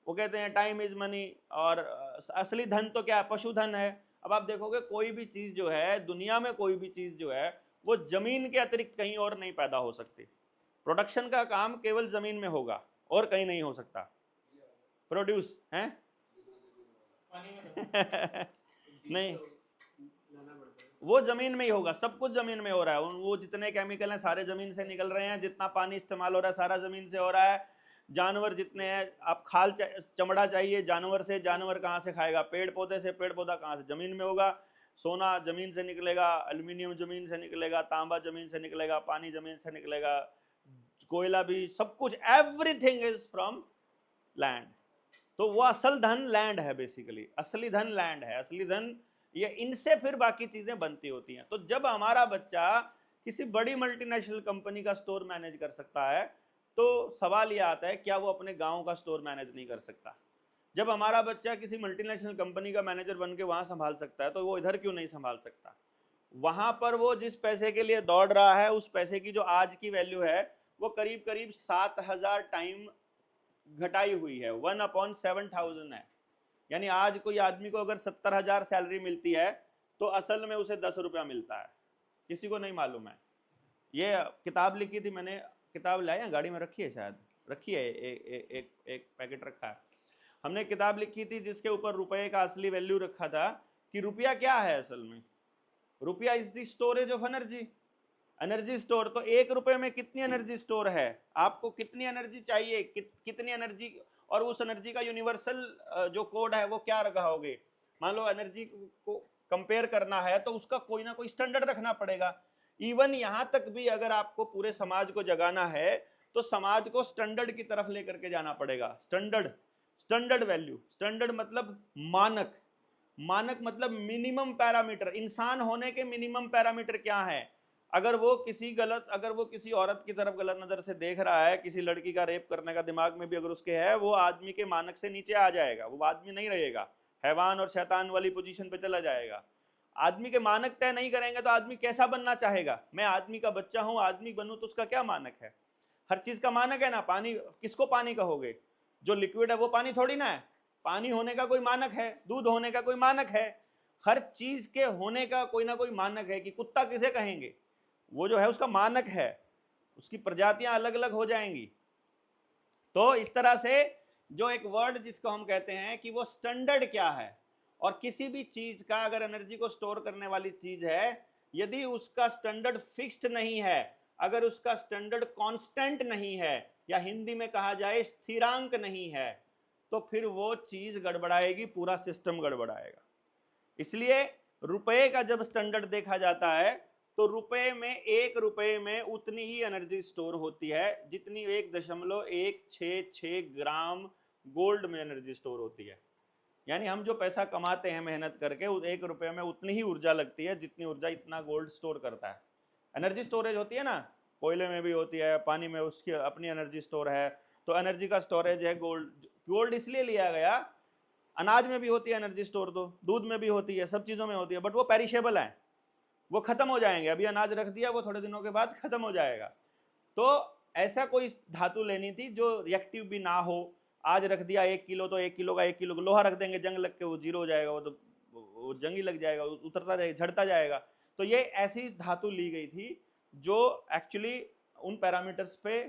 वो कहते हैं टाइम इज मनी, और असली धन तो क्या है, पशुधन है। अब आप देखोगे कोई भी चीज जो है दुनिया में, कोई भी चीज जो है वो जमीन के अतिरिक्त कहीं और नहीं पैदा हो सकती। प्रोडक्शन का काम केवल जमीन में होगा और कहीं नहीं हो सकता। प्रोड्यूस है नहीं, वो जमीन में ही होगा, सब कुछ जमीन में हो रहा है। वो जितने केमिकल हैं सारे जमीन से निकल रहे हैं, जितना पानी इस्तेमाल हो रहा है सारा जमीन से हो रहा है। जानवर जितने हैं, आप खाल चमड़ा चाहिए जानवर से, जानवर कहाँ से खाएगा, पेड़ पौधे से, पेड़ पौधा कहाँ से, जमीन में होगा। सोना जमीन से निकलेगा, एल्यूमिनियम जमीन से निकलेगा, तांबा जमीन से निकलेगा, पानी जमीन से निकलेगा, कोयला भी, सब कुछ, एवरीथिंग इज फ्रॉम लैंड। तो वो असल धन लैंड है, बेसिकली असली धन लैंड है, असली धन ये, इनसे फिर बाकी चीजें बनती होती हैं। तो जब हमारा बच्चा किसी बड़ी मल्टीनेशनल कंपनी का स्टोर मैनेज कर सकता है, तो सवाल ये आता है क्या वो अपने गांव का स्टोर मैनेज नहीं कर सकता? जब हमारा बच्चा किसी मल्टीनेशनल कंपनी का मैनेजर बन के वहां संभाल सकता है, तो वो इधर क्यों नहीं संभाल सकता? वहां पर वो जिस पैसे के लिए दौड़ रहा है, उस पैसे की जो आज की वैल्यू है वो करीब करीब 7000 टाइम घटाई हुई है, 1/7000 है। यानी आज कोई आदमी को अगर 70,000 सैलरी मिलती है तो असल में उसे 10 रुपया मिलता है, किसी को नहीं मालूम है। ये किताब लिखी थी मैंने, किताब लाए, गाड़ी में रखी है, शायद रखी है, एक पैकेट रखा है। हमने किताब लिखी थी जिसके ऊपर रुपए का असली वैल्यू रखा था कि रुपया क्या है असल में। रुपया is the storage of energy, energy store. तो 1 रुपए में कितनी एनर्जी स्टोर है, आपको कितनी एनर्जी चाहिए, कितनी एनर्जी, और उस एनर्जी का यूनिवर्सल जो कोड है वो क्या रखाओगे। मान लो एनर्जी को कंपेयर करना है तो उसका कोई ना कोई स्टैंडर्ड रखना पड़ेगा। इवन यहां तक भी अगर आपको पूरे समाज को जगाना है तो समाज को स्टैंडर्ड की तरफ लेकर के जाना पड़ेगा। स्टैंडर्ड, स्टैंडर्ड वैल्यू, स्टैंडर्ड मतलब मानक, मानक मतलब मिनिमम पैरामीटर। इंसान होने के मिनिमम पैरामीटर क्या है? अगर वो किसी औरत की तरफ गलत नजर से देख रहा है, किसी लड़की का रेप करने का दिमाग में भी अगर उसके है, वो आदमी के मानक से नीचे आ जाएगा, वो आदमी नहीं रहेगा, हैवान और शैतान वाली पोजीशन पे चला जाएगा। आदमी के मानक तय नहीं करेंगे तो आदमी कैसा बनना चाहेगा? मैं आदमी का बच्चा हूं, आदमी बनूं तो उसका क्या मानक है? हर चीज का मानक है ना। पानी किसको पानी कहोगे? जो लिक्विड है वो पानी थोड़ी ना है। पानी होने का कोई मानक है, दूध होने का कोई मानक है, हर चीज के होने का कोई ना कोई मानक है। कि कुत्ता किसे कहेंगे? वो जो है उसका मानक है, उसकी प्रजातियां अलग अलग हो जाएंगी। तो इस तरह से जो एक वर्ड जिसको हम कहते हैं कि वो स्टैंडर्ड क्या है, और किसी भी चीज का अगर एनर्जी को स्टोर करने वाली चीज है, यदि उसका स्टैंडर्ड फिक्स्ड नहीं है, अगर उसका स्टैंडर्ड कांस्टेंट नहीं है, या हिंदी में कहा जाए स्थिरांक नहीं है, तो फिर वो चीज गड़बड़ाएगी, पूरा सिस्टम गड़बड़ाएगा। इसलिए रुपए का जब स्टैंडर्ड देखा जाता है तो रुपए में, 1 रुपए में उतनी ही एनर्जी स्टोर होती है जितनी 1.166 ग्राम गोल्ड में एनर्जी स्टोर होती है। यानी हम जो पैसा कमाते हैं मेहनत करके, उस 1 रुपए में उतनी ही ऊर्जा लगती है जितनी ऊर्जा इतना गोल्ड स्टोर करता है। एनर्जी स्टोरेज होती है ना, कोयले में भी होती है, पानी में उसकी अपनी एनर्जी स्टोर है। तो एनर्जी का स्टोरेज है गोल्ड। गोल्ड इसलिए लिया गया, अनाज में भी होती है एनर्जी स्टोर, तो दूध में भी होती है, सब चीज़ों में होती है, बट वो पेरिशेबल है, वो खत्म हो जाएंगे। अभी अनाज रख दिया, वो थोड़े दिनों के बाद खत्म हो जाएगा। तो ऐसा कोई धातु लेनी थी जो रिएक्टिव भी ना हो। आज रख दिया 1 किलो, तो 1 किलो का 1 किलो लोहा रख देंगे, जंग लग के वो जीरो हो जाएगा, वो तो वो जंग ही लग जाएगा, उतरता जाएगा, झड़ता जाएगा। तो ये ऐसी धातु ली गई थी जो एक्चुअली उन पैरामीटर्स पे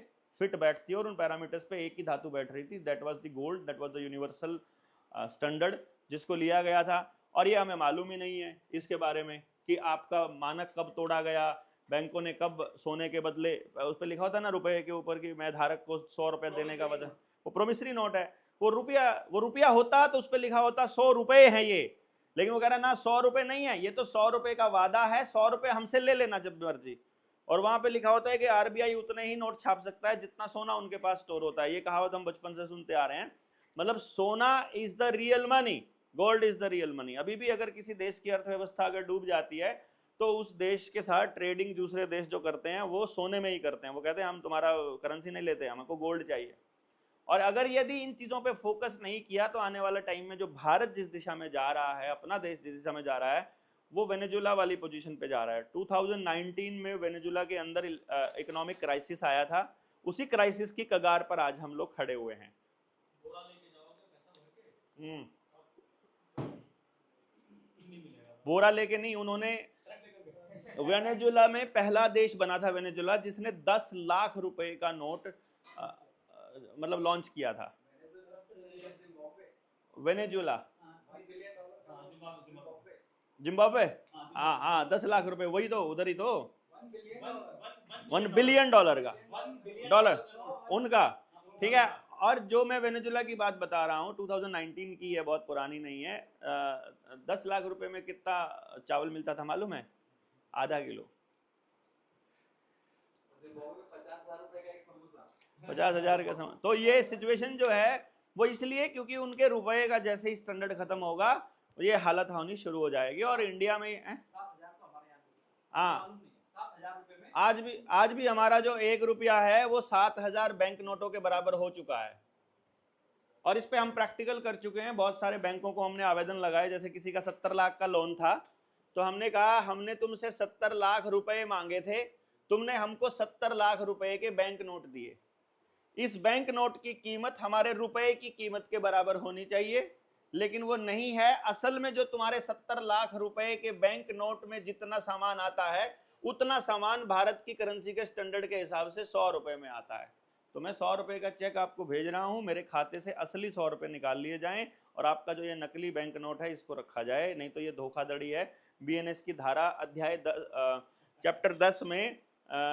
फिट बैठती है, और उन पैरामीटर्स पे एक ही धातु बैठ रही थी। That was the gold, that was the universal standard जिसको लिया गया था। और ये हमें मालूम ही नहीं है इसके बारे में कि आपका मानक कब तोड़ा गया, बैंकों ने कब सोने के बदले, उस पर लिखा होता है ना रुपए के ऊपर कि मैं धारक को 100 रुपए देने का वजह, वो प्रोमिसरी नोट है। वो रुपया होता तो उस पर लिखा होता 100 रुपए है ये, लेकिन वो कह रहा ना 100 रुपए नहीं है, ये तो 100 रुपए का वादा है, 100 रुपए हमसे ले लेना जब मर्जी। और वहां पे लिखा होता है कि आरबीआई उतने ही नोट छाप सकता है जितना सोना उनके पास स्टोर होता है। ये कहावत हम बचपन से सुनते आ रहे हैं। मतलब सोना is the real money, gold is the real money. अभी भी अगर किसी देश की अर्थव्यवस्था अगर डूब जाती है तो उस देश के साथ ट्रेडिंग दूसरे देश जो करते हैं वो सोने में ही करते हैं। वो कहते हैं हम तुम्हारा करेंसी नहीं लेते, हमको गोल्ड चाहिए। और अगर यदि इन चीजों पे फोकस नहीं किया तो आने वाले टाइम में जो भारत जिस दिशा में जा रहा है, अपना देश जिस दिशा में जा रहा है, वो वेनेजुला वाली पोजीशन पे जा रहा है। 2019 में वेनेजुला के अंदर इकोनॉमिक क्राइसिस आया था, उसी क्राइसिस की कगार पर आज हम लोग खड़े हुए हैं। बोरा लेके नहीं, उन्होंने वेनेजुला में पहला देश बना था वेनेजुला जिसने 10 लाख रुपए का नोट मतलब लॉन्च किया था। वेनेजुला, जिम्बाब्वे, हाँ हाँ 10 लाख रुपए, वही तो, उधर ही तो। $1 बिलियन का डॉलर उनका, ठीक है। और जो मैं वेनेजुला की बात बता रहा हूँ 2019 की है, बहुत पुरानी नहीं है। 10 लाख रुपए में कितना चावल मिलता था मालूम है? आधा किलो। 50,000 का समझ। तो ये सिचुएशन जो है वो इसलिए क्योंकि उनके रुपए का जैसे ही स्टैंडर्ड खत्म होगा ये हालत होनी शुरू हो जाएगी। और इंडिया में हाँ, आज भी हमारा जो 1 रुपया है वो 7,000 बैंक नोटों के बराबर हो चुका है। और इस पे हम प्रैक्टिकल कर चुके हैं, बहुत सारे बैंकों को हमने आवेदन लगाए। जैसे किसी का 70 लाख का लोन था, तो हमने कहा हमने तुमसे 70 लाख रुपए मांगे थे, तुमने हमको 70 लाख रुपए के बैंक नोट दिए। इस बैंक नोट की कीमत हमारे रुपए की कीमत के बराबर होनी चाहिए, लेकिन वो नहीं है। असल में जो तुम्हारे 70 लाख रुपए के बैंक नोट में जितना सामान आता है उतना सामान भारत की करेंसी के स्टैंडर्ड के हिसाब से 100 रुपए में आता है। तो मैं 100 रुपए का चेक आपको भेज रहा हूं, मेरे खाते से असली 100 रुपए निकाल लिए जाएं और आपका जो ये नकली बैंक नोट है इसको रखा जाए, नहीं तो ये धोखाधड़ी है। बीएनएस की धारा अध्याय चैप्टर 10 में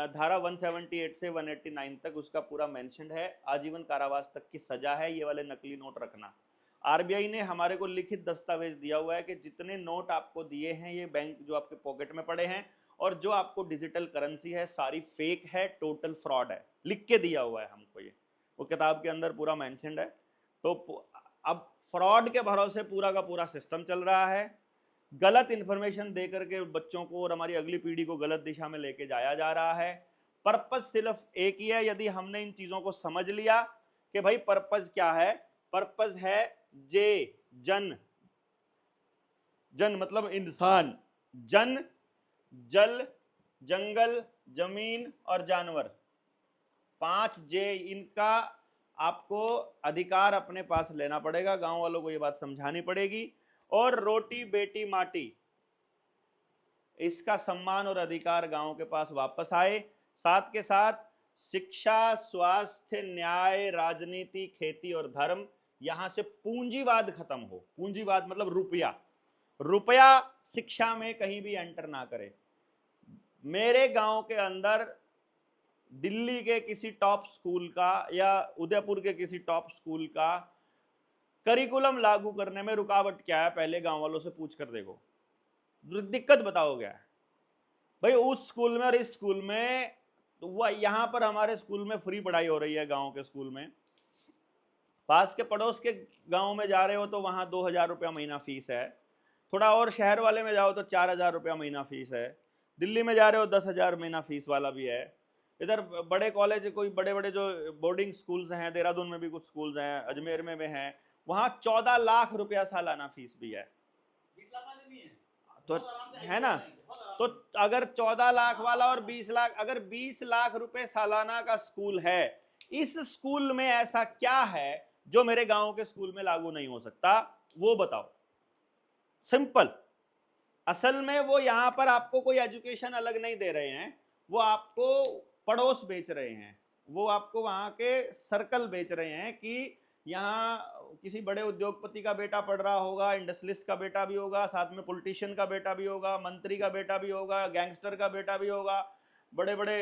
धारा 178 से 189 तक उसका पूरा मेंशन्ड है। आजीवन कारावास तक की सजा है ये वाले नकली नोट रखना। आरबीआई ने हमारे को लिखित दस्तावेज दिया हुआ है कि जितने नोट आपको दिए हैं ये बैंक जो आपके पॉकेट में पड़े हैं और जो आपको डिजिटल करेंसी है सारी फेक है, टोटल फ्रॉड है, लिख के दिया हुआ है हमको। ये वो किताब के अंदर पूरा मेंशन्ड है। तो अब फ्रॉड के भरोसे पूरा का पूरा सिस्टम चल रहा है। गलत इंफॉर्मेशन दे करके बच्चों को और हमारी अगली पीढ़ी को गलत दिशा में लेके जाया जा रहा है। पर्पज सिर्फ एक ही है। यदि हमने इन चीजों को समझ लिया कि भाई पर्पज क्या है, पर्पज है जन, जन मतलब इंसान, जन, जल, जंगल, जमीन और जानवर, 5J इनका आपको अधिकार अपने पास लेना पड़ेगा, गांव वालों को ये बात समझानी पड़ेगी। और रोटी बेटी माटी, इसका सम्मान और अधिकार गांव के पास वापस आए। साथ के साथ शिक्षा, स्वास्थ्य, न्याय, राजनीति, खेती और धर्म, यहां से पूंजीवाद खत्म हो। पूंजीवाद मतलब रुपया, रुपया शिक्षा में कहीं भी एंटर ना करे। मेरे गांव के अंदर दिल्ली के किसी टॉप स्कूल का या उदयपुर के किसी टॉप स्कूल का करिकुलम लागू करने में रुकावट क्या है, पहले गांव वालों से पूछ कर देखो। दिक्कत बताओ क्या है भाई उस स्कूल में और इस स्कूल में। तो वह यहां पर हमारे स्कूल में फ्री पढ़ाई हो रही है, गांव के स्कूल में। पास के पड़ोस के गांव में जा रहे हो तो वहां 2000 रुपया महीना फीस है। थोड़ा और शहर वाले में जाओ तो 4000 रुपया महीना फीस है। दिल्ली में जा रहे हो 10,000 महीना फीस वाला भी है। इधर बड़े कॉलेज, कोई बड़े बड़े जो बोर्डिंग स्कूल्स हैं, देहरादून में भी कुछ स्कूल्स हैं, अजमेर में भी हैं, वहां 14 लाख रुपया सालाना फीस भी है। 20 लाख वाले नहीं है तो है ना, तो अगर 14 लाख वाला और 20 लाख, अगर 20 लाख रुपए सालाना का स्कूल है, इस स्कूल में ऐसा क्या है जो मेरे गांव के स्कूल में लागू नहीं हो सकता, वो बताओ। सिंपल। असल में वो यहां पर आपको कोई एजुकेशन अलग नहीं दे रहे हैं, वो आपको पड़ोस बेच रहे हैं, वो आपको वहां के सर्कल बेच रहे हैं कि यहाँ किसी बड़े उद्योगपति का बेटा पढ़ रहा होगा, इंडस्ट्रियलिस्ट का बेटा भी होगा, साथ में पॉलिटिशियन का बेटा भी होगा, मंत्री का बेटा भी होगा, गैंगस्टर का बेटा भी होगा, बड़े बड़े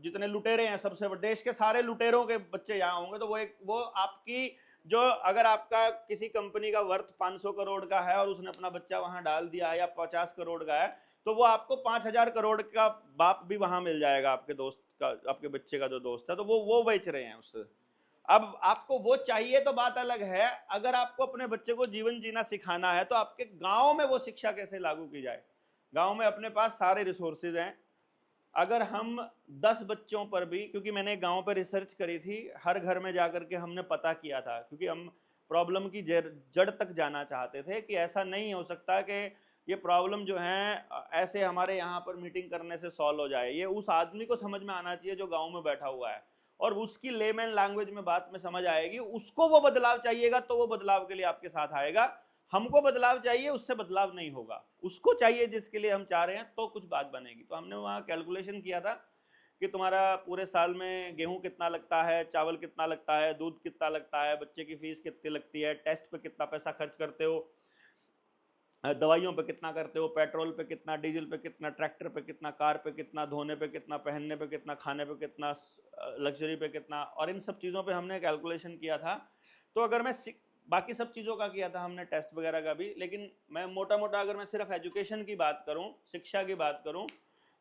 जितने लुटेरे हैं, सबसे देश के सारे लुटेरों के बच्चे यहाँ होंगे। तो वो आपकी जो, अगर आपका किसी कंपनी का वर्थ 500 करोड़ का है और उसने अपना बच्चा वहां डाल दिया है, या 50 करोड़ का है, तो वो आपको 5000 करोड़ का बाप भी वहां मिल जाएगा, आपके दोस्त का, आपके बच्चे का जो दोस्त है। तो वो बेच रहे हैं उससे। अब आपको वो चाहिए तो बात अलग है। अगर आपको अपने बच्चे को जीवन जीना सिखाना है तो आपके गांव में वो शिक्षा कैसे लागू की जाए। गांव में अपने पास सारे रिसोर्सेज हैं। अगर हम 10 बच्चों पर भी, क्योंकि मैंने गांव पर रिसर्च करी थी, हर घर में जाकर के हमने पता किया था, क्योंकि हम प्रॉब्लम की जड़ तक जाना चाहते थे कि ऐसा नहीं हो सकता कि ये प्रॉब्लम जो है ऐसे हमारे यहाँ पर मीटिंग करने से सॉल्व हो जाए। ये उस आदमी को समझ में आना चाहिए जो गांव में बैठा हुआ है, और उसकी लेमैन लैंग्वेज में बात में समझ आएगी। उसको वो बदलाव चाहिएगा तो वो बदलाव के लिए आपके साथ आएगा। हमको बदलाव चाहिए, उससे बदलाव नहीं होगा। उसको चाहिए जिसके लिए हम चाह रहे हैं, तो कुछ बात बनेगी। तो हमने वहाँ कैलकुलेशन किया था कि तुम्हारा पूरे साल में गेहूं कितना लगता है, चावल कितना लगता है, दूध कितना लगता है, बच्चे की फीस कितनी लगती है, टेस्ट पे कितना पैसा खर्च करते हो, दवाइयों पे कितना करते हो, पेट्रोल पे कितना, डीजल पे कितना, ट्रैक्टर पे कितना, कार पे कितना, धोने पे कितना, पहनने पे कितना, खाने पे कितना, लग्जरी पे कितना, और इन सब चीज़ों पे हमने कैलकुलेशन किया था। तो अगर मैं बाकी सब चीज़ों का किया था हमने, टेस्ट वगैरह का भी, लेकिन मैं मोटा मोटा अगर मैं सिर्फ एजुकेशन की बात करूं, शिक्षा की बात करूं,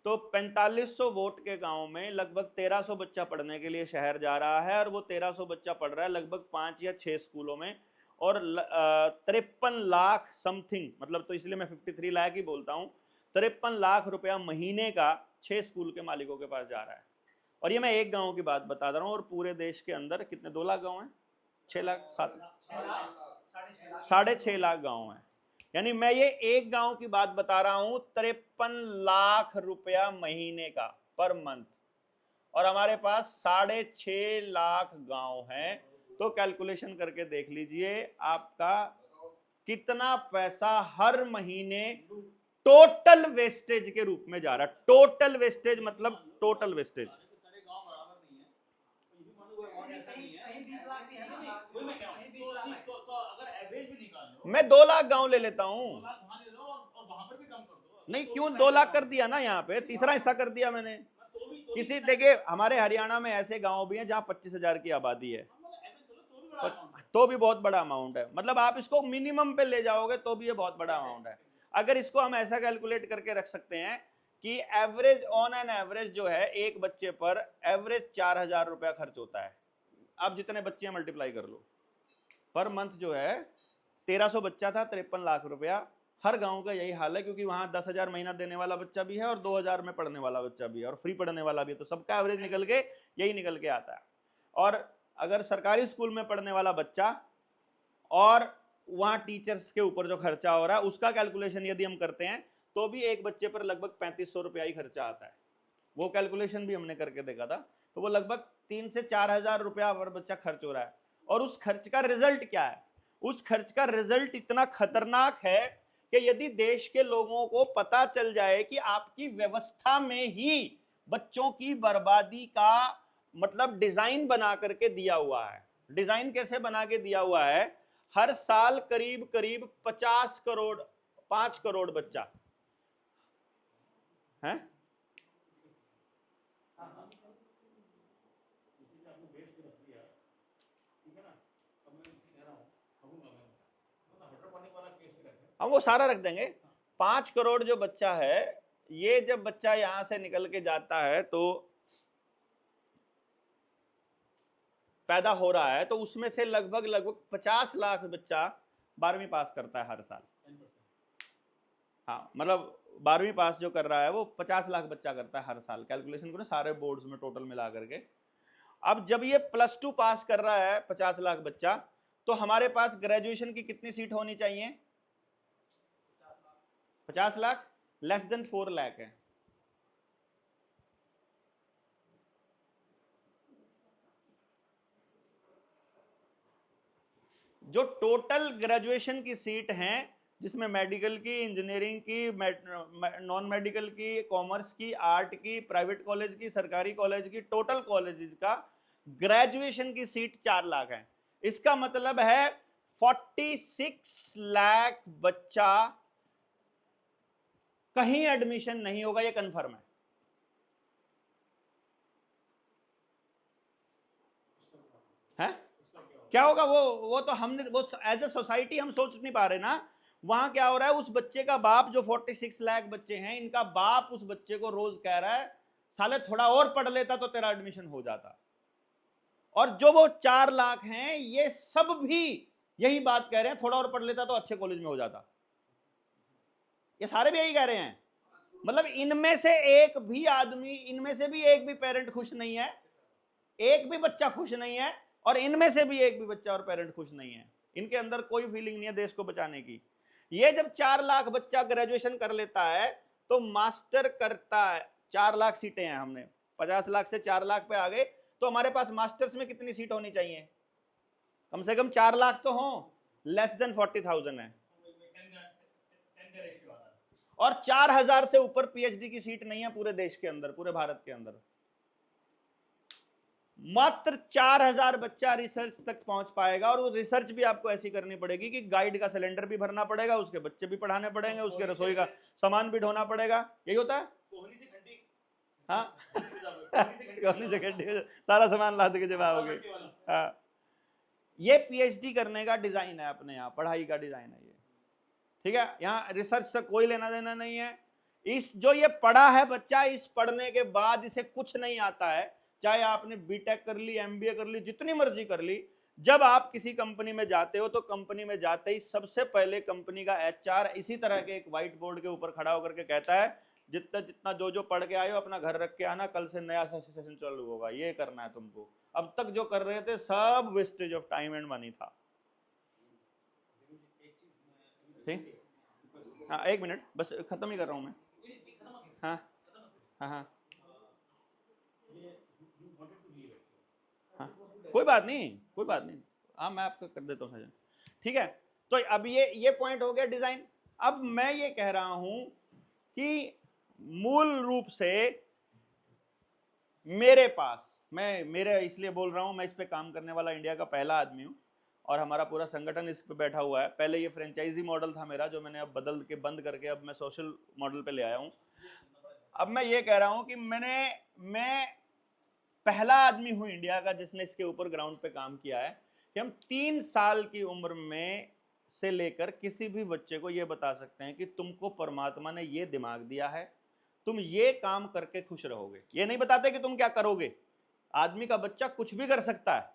तो 4500 वोट के गांव में लगभग 1300 बच्चा पढ़ने के लिए शहर जा रहा है, और वो 1300 बच्चा पढ़ रहा है लगभग 5 या 6 स्कूलों में, और 53 लाख समथिंग, मतलब तो इसलिए मैं 53 लाख ही बोलता हूँ, 53 लाख रुपया महीने का 6 स्कूल के मालिकों के पास जा रहा है। और ये मैं एक गांव की बात बता रहा हूँ, और पूरे देश के अंदर कितने, 2 लाख गांव हैं, 6 लाख, 6.5 लाख गांव हैं। यानी मैं ये एक गांव की बात बता रहा हूं, 53 लाख रुपया महीने का पर मंथ, और हमारे पास 6.5 लाख गांव हैं। तो कैलकुलेशन करके देख लीजिए आपका कितना पैसा हर महीने टोटल वेस्टेज के रूप में जा रहा है। टोटल वेस्टेज मतलब टोटल वेस्टेज। मैं 2 लाख गांव ले लेता हूं, नहीं क्यों 2 लाख कर दिया ना, यहाँ पे तीसरा हिस्सा कर दिया मैंने। किसी, देखिए हमारे हरियाणा में ऐसे गांव भी हैं जहां 25,000 की आबादी है, तो भी बहुत बड़ा अमाउंट है। मतलब आप इसको मिनिमम पे ले जाओगे तो भी ये बहुत बड़ा अमाउंट है। अगर इसको हम ऐसा कैलकुलेट करके रख सकते हैं कि एवरेज, ऑन एन एवरेज जो है एक बच्चे पर एवरेज 4000 रुपया खर्च होता है। आप जितने बच्चे मल्टीप्लाई कर लो, पर मंथ जो है 1300 बच्चा था, 53 लाख रुपया। हर गांव का यही हाल है, क्योंकि वहां 10,000 महीना देने वाला बच्चा भी है और 2000 में पढ़ने वाला बच्चा भी है और फ्री पढ़ने वाला भी है, तो सबका एवरेज निकल के यही निकल के आता है। और अगर सरकारी स्कूल में पढ़ने वाला बच्चा और वहां टीचर्स के ऊपर जो खर्चा हो रहा है उसका कैलकुलेशन यदि हम करते हैं तो भी एक बच्चे पर लगभग 3500 रुपया ही खर्चा आता है। वो कैलकुलेशन भी हमने करके देखा था। तो वो लगभग 3 से 4 हजार रुपया पर बच्चा खर्च हो रहा है। और उस खर्च का रिजल्ट क्या है? उस खर्च का रिजल्ट इतना खतरनाक है कि यदि देश के लोगों को पता चल जाए कि आपकी व्यवस्था में ही बच्चों की बर्बादी का मतलब डिजाइन बना करके दिया हुआ है। डिजाइन कैसे बना के दिया हुआ है? हर साल करीब करीब 50 करोड़ 5 करोड़ बच्चा है। हम वो सारा रख देंगे। 5 करोड़ जो बच्चा है, ये जब बच्चा यहां से निकल के जाता है तो पैदा हो रहा है, तो उसमें से लगभग 50 लाख बच्चा 12वीं पास करता है हर साल। हाँ, मतलब 12वीं पास जो कर रहा है वो 50 लाख बच्चा करता है हर साल। कैलकुलेशन करो सारे बोर्ड्स में टोटल मिला करके। अब जब ये +2 पास कर रहा है 50 लाख बच्चा, तो हमारे पास ग्रेजुएशन की कितनी सीट होनी चाहिए? 50 लाख, लेस देन 4 लाख है। जो टोटल ग्रेजुएशन की सीट हैं, जिसमें मेडिकल की, इंजीनियरिंग की, नॉन मेडिकल की, कॉमर्स की, आर्ट की, प्राइवेट कॉलेज की, सरकारी कॉलेज की, टोटल कॉलेजेस का ग्रेजुएशन की सीट 4 लाख है। इसका मतलब है 46 लाख बच्चा कहीं एडमिशन नहीं होगा, ये कंफर्म है? क्या होगा? वो तो हमने वो एज ए सोसाइटी हम सोच नहीं पा रहे ना। वहां क्या हो रहा है? उस बच्चे का बाप, जो 46 लाख बच्चे हैं, इनका बाप उस बच्चे को रोज कह रहा है, साले थोड़ा और पढ़ लेता तो तेरा एडमिशन हो जाता। और जो वो 4 लाख हैं, ये सब भी यही बात कह रहे हैं, थोड़ा और पढ़ लेता तो अच्छे कॉलेज में हो जाता। ये सारे भी यही कह रहे हैं। मतलब इनमें से एक भी आदमी, इनमें से भी एक भी पेरेंट खुश नहीं है, एक भी बच्चा खुश नहीं है, और इनमें से भी एक भी बच्चा और पेरेंट खुश नहीं है। इनके अंदर कोई फीलिंग नहीं है देश को बचाने की। ये जब 4 लाख बच्चा ग्रेजुएशन कर लेता है तो मास्टर करता है। 4 लाख सीटें हैं, हमने 50 लाख से 4 लाख पे आ गए, तो हमारे पास मास्टर्स में कितनी सीट होनी चाहिए? कम से कम 4 लाख तो हो, लेस देन 40,000 है। और 4,000 से ऊपर पीएचडी की सीट नहीं है पूरे देश के अंदर, पूरे भारत के अंदर। मात्र 4,000 बच्चा रिसर्च तक पहुंच पाएगा, और वो रिसर्च भी आपको ऐसी करनी पड़ेगी कि गाइड का सिलेंडर भी भरना पड़ेगा, उसके बच्चे भी पढ़ाने पड़ेंगे, उसके रसोई का सामान भी ढोना पड़ेगा। यही होता है। हाँ सारा सामान ला के जब आओगे। हाँ, ये पीएचडी करने का डिजाइन है अपने यहाँ, पढ़ाई का डिजाइन है ये। ठीक है, यहाँ रिसर्च से कोई लेना देना नहीं है। इस जो ये पढ़ा है बच्चा, इस पढ़ने के बाद इसे कुछ नहीं आता है, चाहे आपने बीटेक कर ली, एमबीए कर ली, जितनी मर्जी कर ली, जब आप किसी कंपनी में जाते हो तो कंपनी में जाते ही सबसे पहले कंपनी का एचआर इसी तरह के एक व्हाइट बोर्ड के ऊपर खड़ा होकर के कहता है, जितना जितना जो पढ़ के आए हो अपना घर रख के आना, कल से नया सेशन चालू होगा, ये करना है तुमको। अब तक जो कर रहे थे सब wastage of time and money था। ठीक, हाँ 1 मिनट बस, खत्म ही कर रहा हूँ मैं। हाँ हाँ हाँ हाँ, कोई बात नहीं, कोई बात नहीं। हाँ, मैं आपको कर देता हूँ सजेशन। ठीक है, तो अब ये पॉइंट हो गया डिजाइन। अब मैं ये कह रहा हूं कि मूल रूप से मेरे पास, मेरे इसलिए बोल रहा हूं, मैं इस पे काम करने वाला इंडिया का पहला आदमी हूं, और हमारा पूरा संगठन इस पे बैठा हुआ है। पहले ये फ्रेंचाइजी मॉडल था मेरा, जो मैंने अब बदल के बंद करके अब मैं सोशल मॉडल पे ले आया हूं। अब मैं ये कह रहा हूं कि मैं पहला आदमी हूं इंडिया का जिसने इसके ऊपर ग्राउंड पे काम किया है कि हम 3 साल की उम्र में से लेकर किसी भी बच्चे को ये बता सकते हैं कि तुमको परमात्मा ने ये दिमाग दिया है, तुम ये काम करके खुश रहोगे। ये नहीं बताते कि तुम क्या करोगे। आदमी का बच्चा कुछ भी कर सकता है,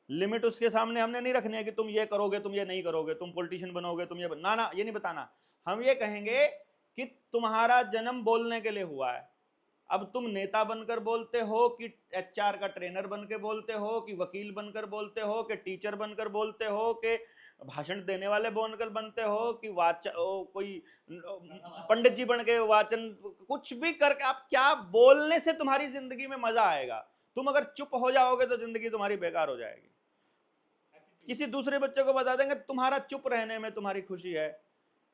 लिमिट उसके सामने हमने नहीं रखनी है कि तुम ये करोगे, तुम ये नहीं करोगे, तुम पॉलिटिशियन बनोगे, तुम ये ना, ये नहीं बताना। हम ये कहेंगे कि तुम्हारा जन्म बोलने के लिए हुआ है, अब तुम नेता बनकर बोलते हो कि एचआर का ट्रेनर बनकर बोलते हो कि वकील बनकर बोलते हो कि टीचर बनकर बोलते हो कि भाषण देने वाले बनकर बनते हो कि कोई पंडित जी बन के वाचन, कुछ भी करके आप क्या बोलने से तुम्हारी जिंदगी में मजा आएगा। तुम अगर चुप हो जाओगे तो जिंदगी तुम्हारी बेकार हो जाएगी। किसी दूसरे बच्चे को बता देंगे तुम्हारा चुप रहने में तुम्हारी खुशी है,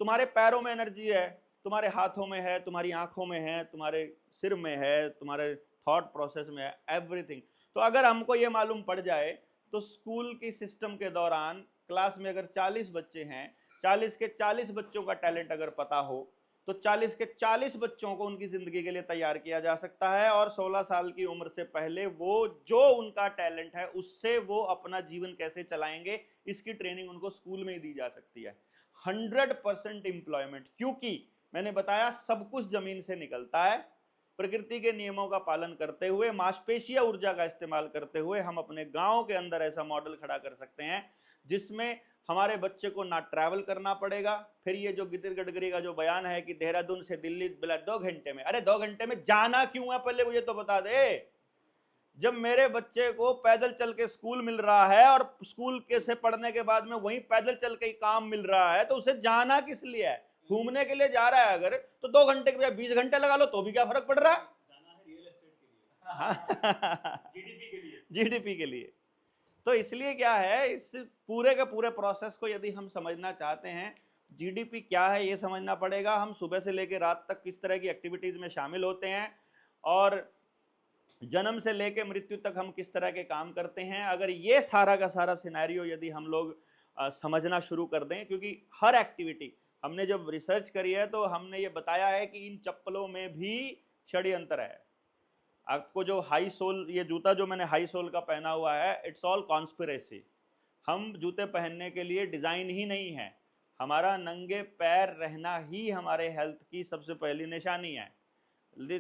तुम्हारे पैरों में एनर्जी है, तुम्हारे हाथों में है, तुम्हारी आंखों में है, तुम्हारे सिर में है, तुम्हारे थॉट प्रोसेस में है, एवरीथिंग। तो अगर हमको ये मालूम पड़ जाए तो स्कूल की सिस्टम के दौरान क्लास में अगर 40 बच्चे हैं, 40 के 40 बच्चों का टैलेंट अगर पता हो तो 40 के 40 बच्चों को उनकी जिंदगी के लिए तैयार किया जा सकता है, और 16 साल की उम्र से पहले वो जो उनका टैलेंट है उससे वो अपना जीवन कैसे चलाएंगे इसकी ट्रेनिंग उनको स्कूल में ही दी जा सकती है। 100% एम्प्लॉयमेंट, क्योंकि मैंने बताया सब कुछ जमीन से निकलता है। प्रकृति के नियमों का पालन करते हुए, मांसपेशीय ऊर्जा का इस्तेमाल करते हुए हम अपने गांव के अंदर ऐसा मॉडल खड़ा कर सकते हैं जिसमें हमारे बच्चे को ना ट्रैवल करना पड़ेगा। फिर ये जो गितिर गडकरी का जो बयान है कि देहरादून से दिल्ली 2 घंटे में, अरे 2 घंटे में जाना क्यों है पहले मुझे तो बता दे। जब मेरे बच्चे को पैदल चल के स्कूल मिल रहा है और स्कूल के से पढ़ने के बाद में वहीं पैदल चल के काम मिल रहा है तो उसे जाना किस लिए है? घूमने के लिए जा रहा है अगर, तो 2 घंटे के बजाय 20 घंटे लगा लो तो भी क्या फर्क पड़ रहा है? जीडीपी के लिए। तो इसलिए क्या है, इस पूरे के पूरे प्रोसेस को यदि हम समझना चाहते हैं, जीडीपी क्या है ये समझना पड़ेगा। हम सुबह से लेकर रात तक किस तरह की एक्टिविटीज में शामिल होते हैं और जन्म से लेकर मृत्यु तक हम किस तरह के काम करते हैं। अगर ये सारा का सारा सिनेरियो यदि हम लोग समझना शुरू कर दें, क्योंकि हर एक्टिविटी हमने जब रिसर्च करी है तो हमने ये बताया है कि इन चप्पलों में भी षड्यंत्र है। आपको जो हाई सोल, ये जूता जो मैंने हाई सोल का पहना हुआ है, इट्स ऑल कॉन्स्पिरेसी। हम जूते पहनने के लिए डिज़ाइन ही नहीं है। हमारा नंगे पैर रहना ही हमारे हेल्थ की सबसे पहली निशानी है।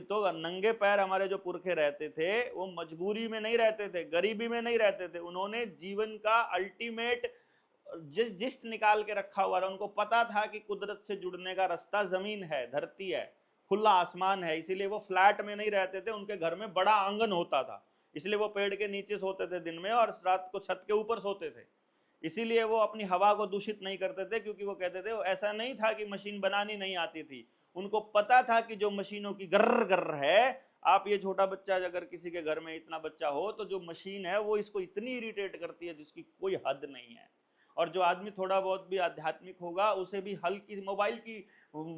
तो नंगे पैर हमारे जो पुरखे रहते थे वो मजबूरी में नहीं रहते थे, गरीबी में नहीं रहते थे, उन्होंने जीवन का अल्टीमेट जिस्ट निकाल के रखा हुआ था। उनको पता था कि कुदरत से जुड़ने का रास्ता जमीन है, धरती है, खुला आसमान है, इसीलिए वो फ्लैट में नहीं रहते थे। उनके घर में बड़ा आंगन होता था, इसलिए वो पेड़ के नीचे सोते थे दिन में और रात को छत के ऊपर सोते थे। इसीलिए वो अपनी हवा को दूषित नहीं करते थे, क्योंकि वो कहते थे ऐसा नहीं था कि मशीन बनानी नहीं आती थी। उनको पता था कि जो मशीनों की गर्र गर्र है, आप ये छोटा बच्चा अगर किसी के घर में इतना बच्चा हो तो जो मशीन है वो इसको इतनी इरिटेट करती है जिसकी कोई हद नहीं है। और जो आदमी थोड़ा बहुत भी आध्यात्मिक होगा उसे भी हल्की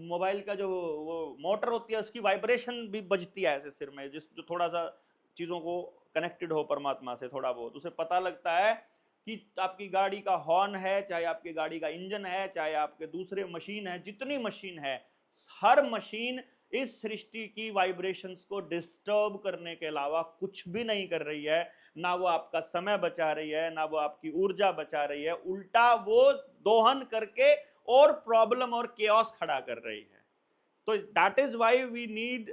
मोबाइल का जो वो मोटर होती है उसकी वाइब्रेशन भी बजती है ऐसे सिर में, जो थोड़ा सा चीज़ों को कनेक्टेड हो परमात्मा से थोड़ा बहुत, उसे पता लगता है कि आपकी गाड़ी का हॉर्न है, चाहे आपकी गाड़ी का इंजन है, चाहे आपके दूसरे मशीन है, जितनी मशीन है, हर मशीन इस सृष्टि की वाइब्रेशंस को डिस्टर्ब करने के अलावा कुछ भी नहीं कर रही है। ना वो आपका समय बचा रही है, ना वो आपकी ऊर्जा बचा रही है, उल्टा वो दोहन करके और प्रॉब्लम और केओस खड़ा कर रही है। तो that is why we need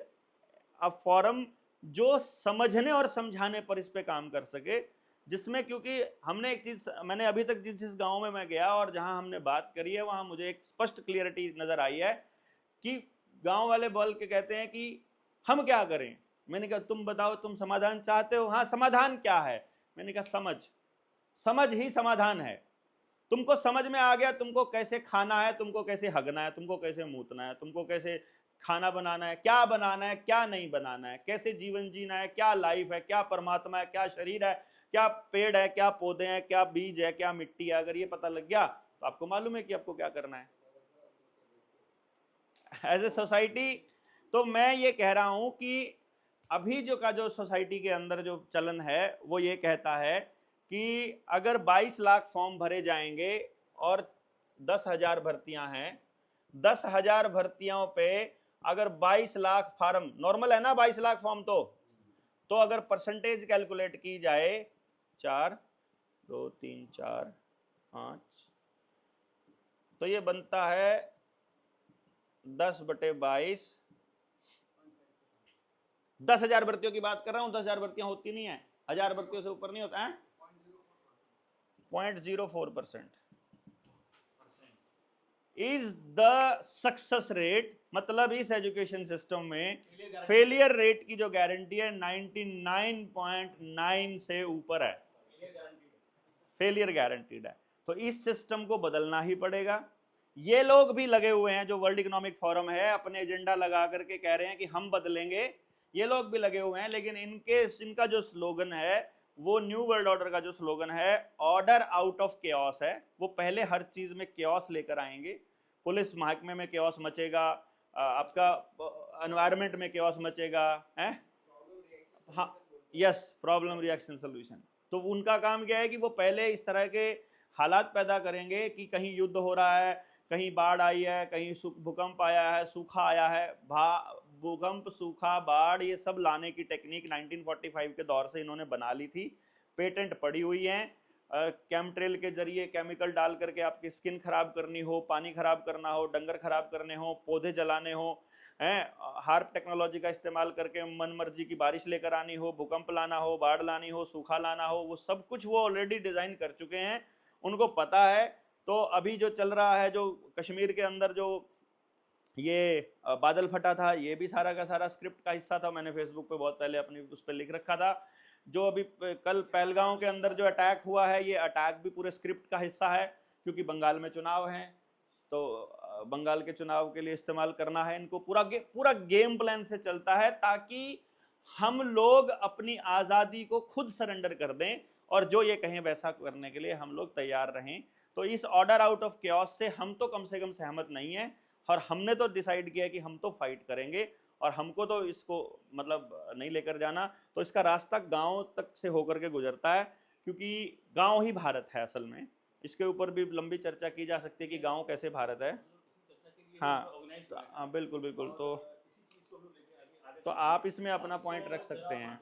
a forum जो समझने और समझाने पर इस पे काम कर सके, जिसमें, क्योंकि हमने एक चीज, मैंने अभी तक जिस गांव में मैं गया और जहां हमने बात करी है वहां मुझे एक स्पष्ट क्लियरिटी नजर आई है कि गांव वाले बोल के कहते हैं कि हम क्या करें। मैंने कहा तुम बताओ, तुम समाधान चाहते हो? हाँ, समाधान क्या है? मैंने कहा समझ ही समाधान है। तुमको समझ में आ गया तुमको कैसे खाना है, तुमको कैसे हगना है, तुमको कैसे मूतना है, तुमको कैसे खाना बनाना है, क्या बनाना है, क्या नहीं बनाना है, कैसे जीवन जीना है, क्या लाइफ है, क्या परमात्मा है, क्या शरीर है, क्या पेड़ है, क्या पौधे हैं, क्या बीज है, क्या मिट्टी है, अगर ये पता लग गया तो आपको मालूम है कि आपको क्या करना है एज ए सोसाइटी। तो मैं ये कह रहा हूं कि अभी जो सोसाइटी के अंदर जो चलन है वो ये कहता है कि अगर 22 लाख फॉर्म भरे जाएंगे और 10,000 भर्तियां हैं, 10,000 भर्तियों पे अगर 22 लाख फार्म, नॉर्मल है ना 22 लाख फॉर्म, तो अगर परसेंटेज कैलकुलेट की जाए 4, 2, 3, 4, 5, तो ये बनता है 10/22। 10,000 भर्तियों की बात कर रहा हूं, 10,000 भर्तियां होती नहीं है, 1,000 भर्तियों से ऊपर नहीं होता है। 0.04% इज द सक्सेस रेट। मतलब इस एजुकेशन सिस्टम में फेलियर रेट की जो गारंटी है 99.9 से ऊपर है, फेलियर गारंटीड है। तो इस सिस्टम को बदलना ही पड़ेगा। ये लोग भी लगे हुए हैं, जो वर्ल्ड इकोनॉमिक फोरम है, अपने एजेंडा लगा करके कह रहे हैं कि हम बदलेंगे। ये लोग भी लगे हुए हैं, लेकिन इनका जो स्लोगन है वो न्यू वर्ल्ड ऑर्डर का जो स्लोगन है ऑर्डर आउट ऑफ केओस है। वो पहले हर चीज में केओस लेकर आएंगे। पुलिस महकमे में केओस मचेगा, आपका एनवायरनमेंट में केओस मचेगा है। हाँ, यस, प्रॉब्लम रिएक्शन सोल्यूशन। तो उनका काम क्या है कि वो पहले इस तरह के हालात पैदा करेंगे कि कहीं युद्ध हो रहा है, कहीं बाढ़ आई है, कहीं भूकंप आया है, सूखा आया है। भूकंप, सूखा, बाढ़, ये सब लाने की टेक्निक 1945 के दौर से इन्होंने बना ली थी, पेटेंट पड़ी हुई है। केमट्रेल के जरिए केमिकल डाल करके आपकी स्किन खराब करनी हो, पानी खराब करना हो, डंगर खराब करने हो, पौधे जलाने हो, हैं, हार्प टेक्नोलॉजी का इस्तेमाल करके मन मर्जी की बारिश लेकर आनी हो, भूकंप लाना हो, बाढ़ लानी हो, सूखा लाना हो, वो सब कुछ वो ऑलरेडी डिजाइन कर चुके हैं, उनको पता है। तो अभी जो चल रहा है, जो कश्मीर के अंदर जो ये बादल फटा था, ये भी सारा का सारा स्क्रिप्ट का हिस्सा था। मैंने फेसबुक पे बहुत पहले अपनी उस पर लिख रखा था। जो अभी कल पहलगांव के अंदर जो अटैक हुआ है, ये अटैक भी पूरे स्क्रिप्ट का हिस्सा है, क्योंकि बंगाल में चुनाव है, तो बंगाल के चुनाव के लिए इस्तेमाल करना है इनको। पूरा गेम प्लान से चलता है, ताकि हम लोग अपनी आज़ादी को खुद सरेंडर कर दें, और जो ये कहें वैसा करने के लिए हम लोग तैयार रहें। तो इस ऑर्डर आउट ऑफ केओस से हम तो कम से कम सहमत नहीं है, और हमने तो डिसाइड किया कि हम तो फाइट करेंगे, और हमको तो इसको मतलब नहीं लेकर जाना। तो इसका रास्ता गांव तक से होकर के गुजरता है, क्योंकि गांव ही भारत है असल में। इसके ऊपर भी लंबी चर्चा की जा सकती है कि गांव कैसे भारत है। हाँ, बिल्कुल बिल्कुल। तो आप इसमें अपना पॉइंट रख सकते हैं।